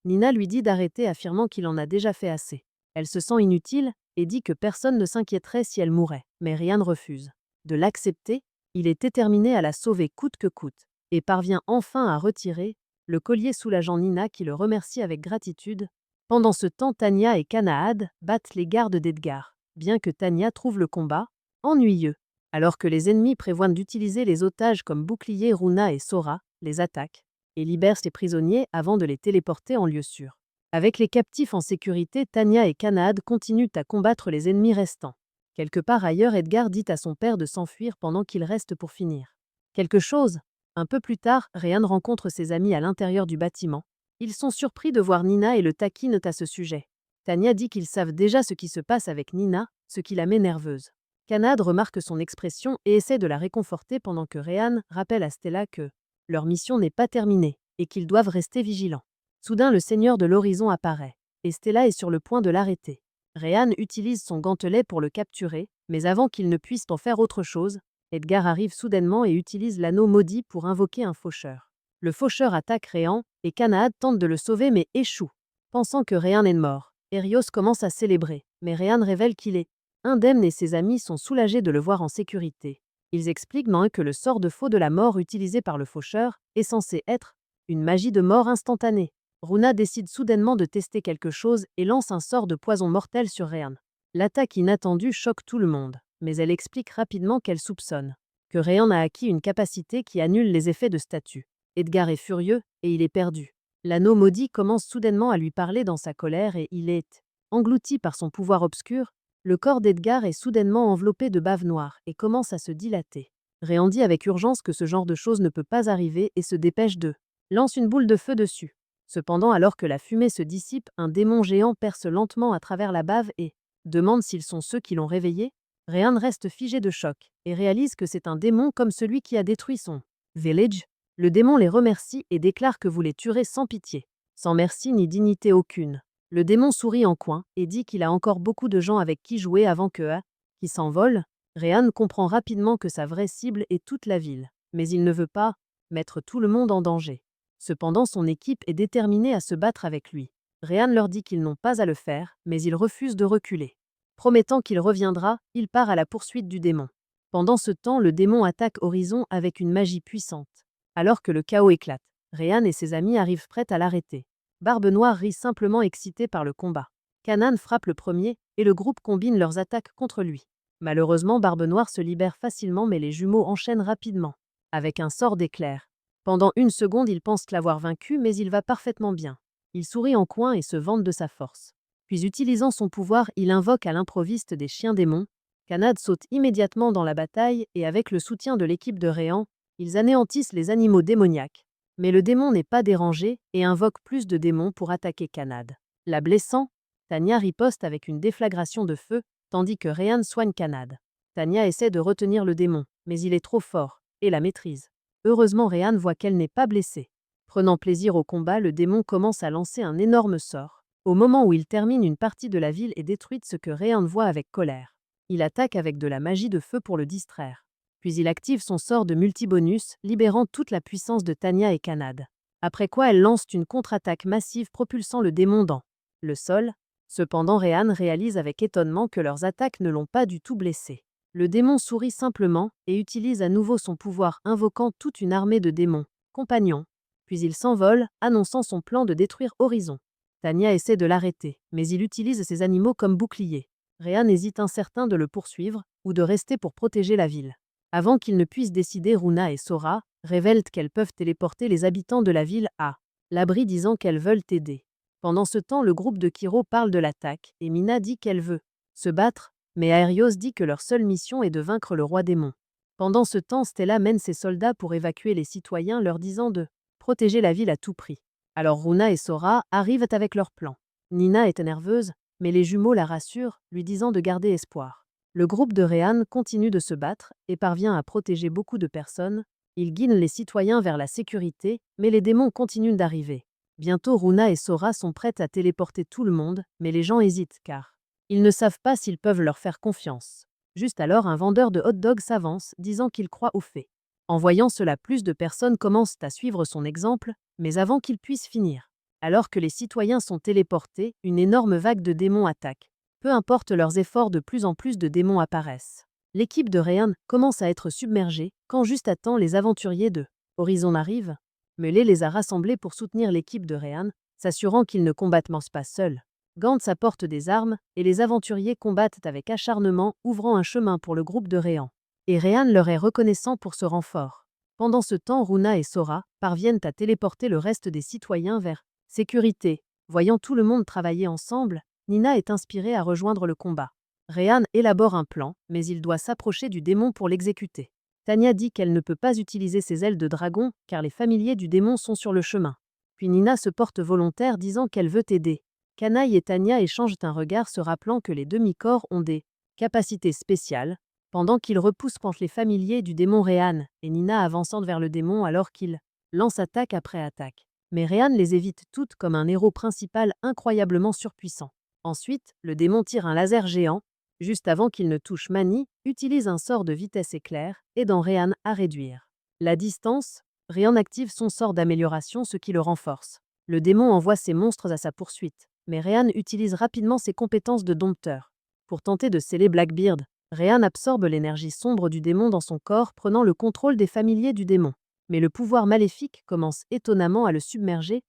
Nina lui dit d'arrêter, affirmant qu'il en a déjà fait assez. Elle se sent inutile et dit que personne ne s'inquiéterait si elle mourait, mais Rhéan refuse de l'accepter. Il est déterminé à la sauver coûte que coûte et parvient enfin à retirer le collier, soulageant Nina qui le remercie avec gratitude. Pendant ce temps, Tanya et Kanaad battent les gardes d'Edgar, bien que Tanya trouve le combat ennuyeux. Alors que les ennemis prévoient d'utiliser les otages comme boucliers, Runa et Sora les attaquent et libèrent ses prisonniers avant de les téléporter en lieu sûr. Avec les captifs en sécurité, Tanya et Kanaad continuent à combattre les ennemis restants. Quelque part ailleurs, Edgar dit à son père de s'enfuir pendant qu'il reste pour finir quelque chose. Un peu plus tard, Rhéan rencontre ses amis à l'intérieur du bâtiment. Ils sont surpris de voir Nina et le taquinent à ce sujet. Tanya dit qu'ils savent déjà ce qui se passe avec Nina, ce qui la met nerveuse. Kanaad remarque son expression et essaie de la réconforter pendant que Rhéan rappelle à Stella que leur mission n'est pas terminée et qu'ils doivent rester vigilants. Soudain, le Seigneur de l'Horizon apparaît et Stella est sur le point de l'arrêter. Rhéan utilise son gantelet pour le capturer, mais avant qu'il ne puisse en faire autre chose, Edgar arrive soudainement et utilise l'anneau maudit pour invoquer un faucheur. Le faucheur attaque Rhéan et Kanaad tente de le sauver mais échoue. Pensant que Rhéan est mort, Hérios commence à célébrer, mais Rhéan révèle qu'il est indemne et ses amis sont soulagés de le voir en sécurité. Ils expliquent que le sort de faux de la mort utilisé par le faucheur est censé être une magie de mort instantanée. Runa décide soudainement de tester quelque chose et lance un sort de poison mortel sur Rhéan. L'attaque inattendue choque tout le monde, mais elle explique rapidement qu'elle soupçonne que Rhéan a acquis une capacité qui annule les effets de statue. Edgar est furieux et il est perdu. L'anneau maudit commence soudainement à lui parler dans sa colère et il est englouti par son pouvoir obscur. Le corps d'Edgar est soudainement enveloppé de bave noire et commence à se dilater. Rhéan dit avec urgence que ce genre de choses ne peut pas arriver et se dépêche de lance une boule de feu dessus. Cependant, alors que la fumée se dissipe, un démon géant perce lentement à travers la bave et demande s'ils sont ceux qui l'ont réveillé. Rhéan reste figé de choc et réalise que c'est un démon comme celui qui a détruit son village. Le démon les remercie et déclare que vous les tuerez sans pitié, sans merci ni dignité aucune. Le démon sourit en coin et dit qu'il a encore beaucoup de gens avec qui jouer avant que qui s'envole. Rhéan comprend rapidement que sa vraie cible est toute la ville, mais il ne veut pas mettre tout le monde en danger. Cependant, son équipe est déterminée à se battre avec lui. Rhéan leur dit qu'ils n'ont pas à le faire, mais il refuse de reculer. Promettant qu'il reviendra, il part à la poursuite du démon. Pendant ce temps, le démon attaque Horizon avec une magie puissante. Alors que le chaos éclate, Rhéan et ses amis arrivent prêts à l'arrêter. Barbe Noire rit simplement excité par le combat. Kanan frappe le premier et le groupe combine leurs attaques contre lui. Malheureusement, Barbe Noire se libère facilement mais les jumeaux enchaînent rapidement, avec un sort d'éclair. Pendant une seconde, il pense l'avoir vaincu mais il va parfaitement bien. Il sourit en coin et se vante de sa force. Puis utilisant son pouvoir, il invoque à l'improviste des chiens démons. Kanaad saute immédiatement dans la bataille et avec le soutien de l'équipe de Rhéan, ils anéantissent les animaux démoniaques. Mais le démon n'est pas dérangé et invoque plus de démons pour attaquer Kanaad. La blessant, Tanya riposte avec une déflagration de feu, tandis que Rhéan soigne Kanaad. Tanya essaie de retenir le démon, mais il est trop fort et la maîtrise. Heureusement, Rhéan voit qu'elle n'est pas blessée. Prenant plaisir au combat, le démon commence à lancer un énorme sort. Au moment où il termine, une partie de la ville est détruite, ce que Rhéan voit avec colère. Il attaque avec de la magie de feu pour le distraire. Puis il active son sort de multibonus, libérant toute la puissance de Tanya et Kanaad. Après quoi elle lance une contre-attaque massive propulsant le démon dans le sol. Cependant, Rhéan réalise avec étonnement que leurs attaques ne l'ont pas du tout blessé. Le démon sourit simplement et utilise à nouveau son pouvoir, invoquant toute une armée de démons compagnons. Puis il s'envole, annonçant son plan de détruire Horizon. Tanya essaie de l'arrêter, mais il utilise ses animaux comme boucliers. Rhéan hésite, incertain de le poursuivre ou de rester pour protéger la ville. Avant qu'il ne puisse décider, Runa et Sora révèlent qu'elles peuvent téléporter les habitants de la ville à l'abri disant qu'elles veulent aider. Pendant ce temps, le groupe de Kiro parle de l'attaque et Mina dit qu'elle veut se battre, mais Aerios dit que leur seule mission est de vaincre le roi démon. Pendant ce temps, Stella mène ses soldats pour évacuer les citoyens, leur disant de protéger la ville à tout prix. Alors Runa et Sora arrivent avec leur plan. Nina est nerveuse, mais les jumeaux la rassurent, lui disant de garder espoir. Le groupe de Réan continue de se battre et parvient à protéger beaucoup de personnes. Il guide les citoyens vers la sécurité, mais les démons continuent d'arriver. Bientôt Runa et Sora sont prêtes à téléporter tout le monde, mais les gens hésitent car ils ne savent pas s'ils peuvent leur faire confiance. Juste alors, un vendeur de hot-dogs s'avance, disant qu'il croit aux fées. En voyant cela, plus de personnes commencent à suivre son exemple, mais avant qu'il puisse finir. Alors que les citoyens sont téléportés, une énorme vague de démons attaque. Peu importe leurs efforts, de plus en plus de démons apparaissent. L'équipe de Réan commence à être submergée, quand juste à temps les aventuriers de Horizon arrivent. Melee les a rassemblés pour soutenir l'équipe de Réan, s'assurant qu'ils ne combattent pas seuls. Gantz apporte des armes, et les aventuriers combattent avec acharnement, ouvrant un chemin pour le groupe de Réan. Et Réan leur est reconnaissant pour ce renfort. Pendant ce temps, Runa et Sora parviennent à téléporter le reste des citoyens vers sécurité. Voyant tout le monde travailler ensemble, Nina est inspirée à rejoindre le combat. Réan élabore un plan, mais il doit s'approcher du démon pour l'exécuter. Tanya dit qu'elle ne peut pas utiliser ses ailes de dragon, car les familiers du démon sont sur le chemin. Puis Nina se porte volontaire, disant qu'elle veut aider. Kanaï et Tanya échangent un regard, se rappelant que les demi-corps ont des capacités spéciales, pendant qu'ils repoussent les familiers du démon Réan, et Nina avançant vers le démon alors qu'il lance attaque après attaque. Mais Réan les évite toutes comme un héros principal incroyablement surpuissant. Ensuite, le démon tire un laser géant, juste avant qu'il ne touche Mani, utilise un sort de vitesse éclair, aidant Réan à réduire la distance. Réan active son sort d'amélioration, ce qui le renforce. Le démon envoie ses monstres à sa poursuite, mais Réan utilise rapidement ses compétences de dompteur. Pour tenter de sceller Blackbeard, Réan absorbe l'énergie sombre du démon dans son corps, prenant le contrôle des familiers du démon. Mais le pouvoir maléfique commence étonnamment à le submerger.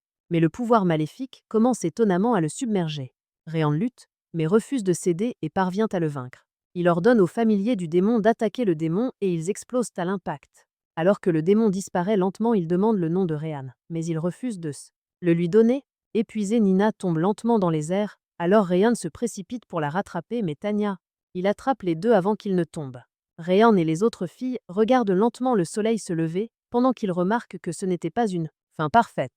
Réan lutte, mais refuse de céder et parvient à le vaincre. Il ordonne aux familiers du démon d'attaquer le démon et ils explosent à l'impact. Alors que le démon disparaît lentement, il demande le nom de Réan, mais il refuse de le lui donner. Épuisée, Nina tombe lentement dans les airs, alors Réan se précipite pour la rattraper, mais Tanya, il attrape les deux avant qu'ils ne tombent. Réan et les autres filles regardent lentement le soleil se lever, pendant qu'ils remarquent que ce n'était pas une fin parfaite.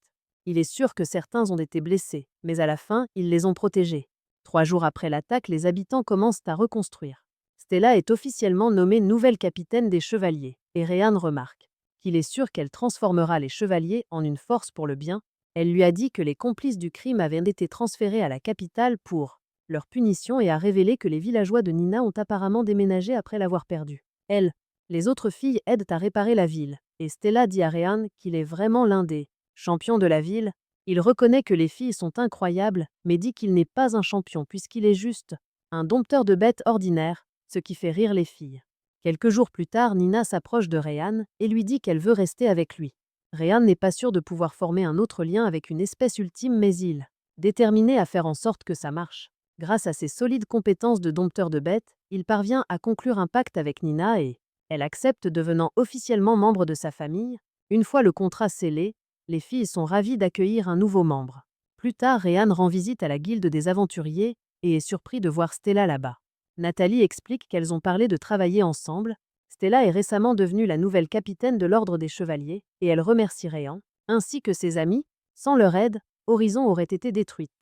Il est sûr que certains ont été blessés, mais à la fin, ils les ont protégés. 3 jours après l'attaque, les habitants commencent à reconstruire. Stella est officiellement nommée nouvelle capitaine des chevaliers, et Réan remarque qu'il est sûr qu'elle transformera les chevaliers en une force pour le bien. Elle lui a dit que les complices du crime avaient été transférés à la capitale pour leur punition et a révélé que les villageois de Nina ont apparemment déménagé après l'avoir perdue. Elle, les autres filles aident à réparer la ville, et Stella dit à Réan qu'il est vraiment l'un des champions de la ville. Il reconnaît que les filles sont incroyables, mais dit qu'il n'est pas un champion puisqu'il est juste un dompteur de bêtes ordinaire, ce qui fait rire les filles. Quelques jours plus tard, Nina s'approche de Réan et lui dit qu'elle veut rester avec lui. Réan n'est pas sûr de pouvoir former un autre lien avec une espèce ultime, mais il, déterminé à faire en sorte que ça marche. Grâce à ses solides compétences de dompteur de bêtes, il parvient à conclure un pacte avec Nina et elle accepte, devenant officiellement membre de sa famille. Une fois le contrat scellé, les filles sont ravies d'accueillir un nouveau membre. Plus tard, Réan rend visite à la guilde des aventuriers et est surpris de voir Stella là-bas. Nathalie explique qu'elles ont parlé de travailler ensemble. Stella est récemment devenue la nouvelle capitaine de l'Ordre des Chevaliers et elle remercie Réan, ainsi que ses amis. Sans leur aide, Horizon aurait été détruite.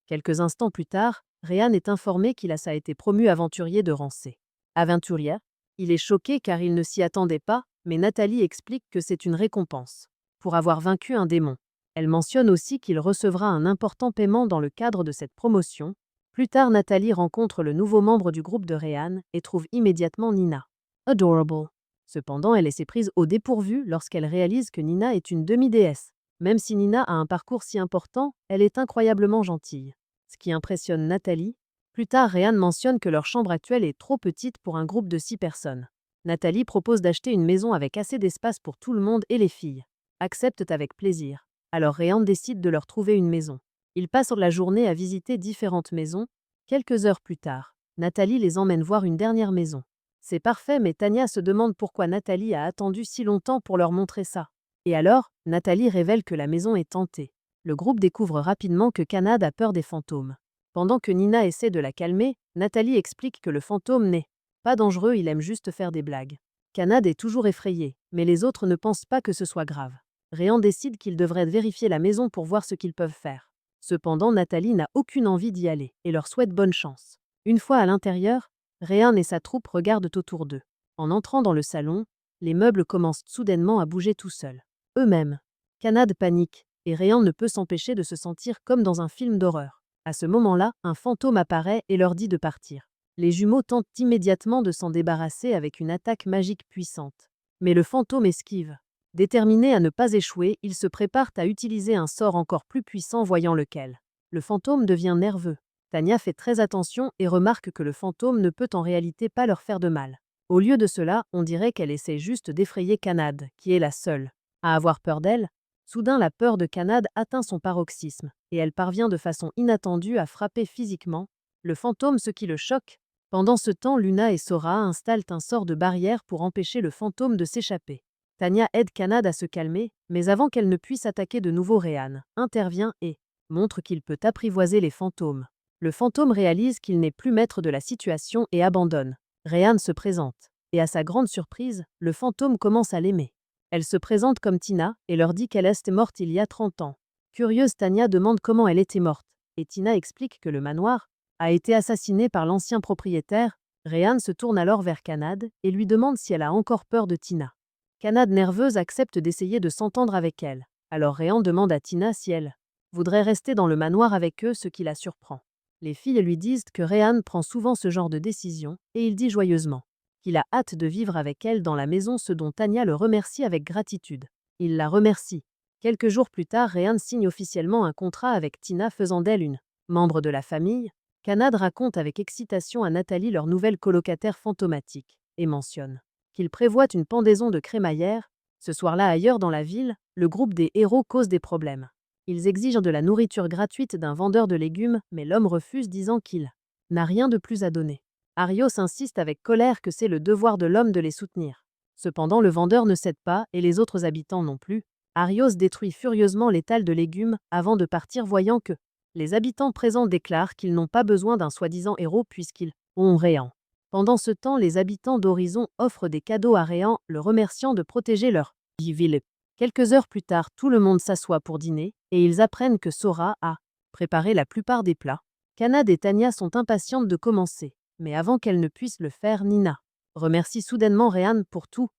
Quelques instants plus tard, Réan est informé qu'il a été promu aventurier de rang C. Aventurière, il est choqué car il ne s'y attendait pas, mais Nathalie explique que c'est une récompense pour avoir vaincu un démon. Elle mentionne aussi qu'il recevra un important paiement dans le cadre de cette promotion. Plus tard, Nathalie rencontre le nouveau membre du groupe de Réan et trouve immédiatement Nina adorable. Cependant, elle est prise au dépourvu lorsqu'elle réalise que Nina est une demi-déesse. Même si Nina a un parcours si important, elle est incroyablement gentille. Ce qui impressionne Nathalie. Plus tard, Réan mentionne que leur chambre actuelle est trop petite pour un groupe de 6 personnes. Nathalie propose d'acheter une maison avec assez d'espace pour tout le monde et les filles acceptent avec plaisir. Alors Réan décide de leur trouver une maison. Ils passent la journée à visiter différentes maisons. Quelques heures plus tard, Nathalie les emmène voir une dernière maison. C'est parfait, mais Tania se demande pourquoi Nathalie a attendu si longtemps pour leur montrer ça. Et alors, Nathalie révèle que la maison est hantée. Le groupe découvre rapidement que Kanad a peur des fantômes. Pendant que Nina essaie de la calmer, Nathalie explique que le fantôme n'est pas dangereux, il aime juste faire des blagues. Kanad est toujours effrayé, mais les autres ne pensent pas que ce soit grave. Réan décide qu'ils devraient vérifier la maison pour voir ce qu'ils peuvent faire. Cependant, Nathalie n'a aucune envie d'y aller et leur souhaite bonne chance. Une fois à l'intérieur, Réan et sa troupe regardent autour d'eux. En entrant dans le salon, les meubles commencent soudainement à bouger tout seuls. Eux-mêmes. Kanad panique, et Réan ne peut s'empêcher de se sentir comme dans un film d'horreur. À ce moment-là, un fantôme apparaît et leur dit de partir. Les jumeaux tentent immédiatement de s'en débarrasser avec une attaque magique puissante. Mais le fantôme esquive. Déterminés à ne pas échouer, ils se préparent à utiliser un sort encore plus puissant voyant lequel. Le fantôme devient nerveux. Tania fait très attention et remarque que le fantôme ne peut en réalité pas leur faire de mal. Au lieu de cela, on dirait qu'elle essaie juste d'effrayer Kanad, qui est la seule à avoir peur d'elle. Soudain, la peur de Kanad atteint son paroxysme, et elle parvient de façon inattendue à frapper physiquement le fantôme, ce qui le choque. Pendant ce temps, Luna et Sora installent un sort de barrière pour empêcher le fantôme de s'échapper. Tania aide Kanad à se calmer, mais avant qu'elle ne puisse attaquer de nouveau, Réan intervient et montre qu'il peut apprivoiser les fantômes. Le fantôme réalise qu'il n'est plus maître de la situation et abandonne. Réan se présente, et à sa grande surprise, le fantôme commence à l'aimer. Elle se présente comme Tina et leur dit qu'elle est morte il y a 30 ans. Curieuse, Tania demande comment elle était morte, et Tina explique que le manoir a été assassiné par l'ancien propriétaire. Réan se tourne alors vers Kanad et lui demande si elle a encore peur de Tina. Kanad, nerveuse, accepte d'essayer de s'entendre avec elle. Alors Réan demande à Tina si elle voudrait rester dans le manoir avec eux, ce qui la surprend. Les filles lui disent que Réan prend souvent ce genre de décision, et il dit joyeusement qu'il a hâte de vivre avec elle dans la maison, ce dont Tania le remercie avec gratitude. Il la remercie. Quelques jours plus tard, Réan signe officiellement un contrat avec Tina, faisant d'elle une membre de la famille. Kanad raconte avec excitation à Nathalie leur nouvelle colocataire fantomatique, et mentionne qu'il prévoit une pendaison de crémaillère. Ce soir-là, ailleurs dans la ville, le groupe des héros cause des problèmes. Ils exigent de la nourriture gratuite d'un vendeur de légumes, mais l'homme refuse, disant qu'il n'a rien de plus à donner. Arios insiste avec colère que c'est le devoir de l'homme de les soutenir. Cependant, le vendeur ne cède pas et les autres habitants non plus. Arios détruit furieusement l'étal de légumes avant de partir, voyant que les habitants présents déclarent qu'ils n'ont pas besoin d'un soi-disant héros puisqu'ils ont Réan. Pendant ce temps, les habitants d'Horizon offrent des cadeaux à Réan, le remerciant de protéger leur ville. Quelques heures plus tard, tout le monde s'assoit pour dîner, et ils apprennent que Sora a préparé la plupart des plats. Kanad et Tania sont impatientes de commencer, mais avant qu'elles ne puissent le faire, Nina remercie soudainement Réan pour tout,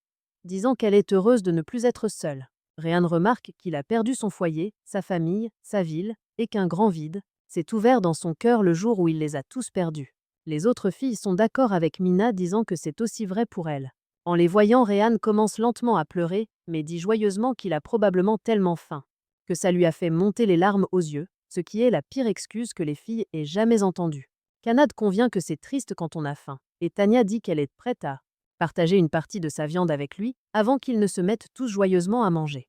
disant qu'elle est heureuse de ne plus être seule. Réan remarque qu'il a perdu son foyer, sa famille, sa ville, et qu'un grand vide s'est ouvert dans son cœur le jour où il les a tous perdus. Les autres filles sont d'accord avec Mina, disant que c'est aussi vrai pour elles. En les voyant, Réan commence lentement à pleurer, mais dit joyeusement qu'il a probablement tellement faim que ça lui a fait monter les larmes aux yeux, ce qui est la pire excuse que les filles aient jamais entendue. Kanad convient que c'est triste quand on a faim, et Tania dit qu'elle est prête à partager une partie de sa viande avec lui, avant qu'ils ne se mettent tous joyeusement à manger.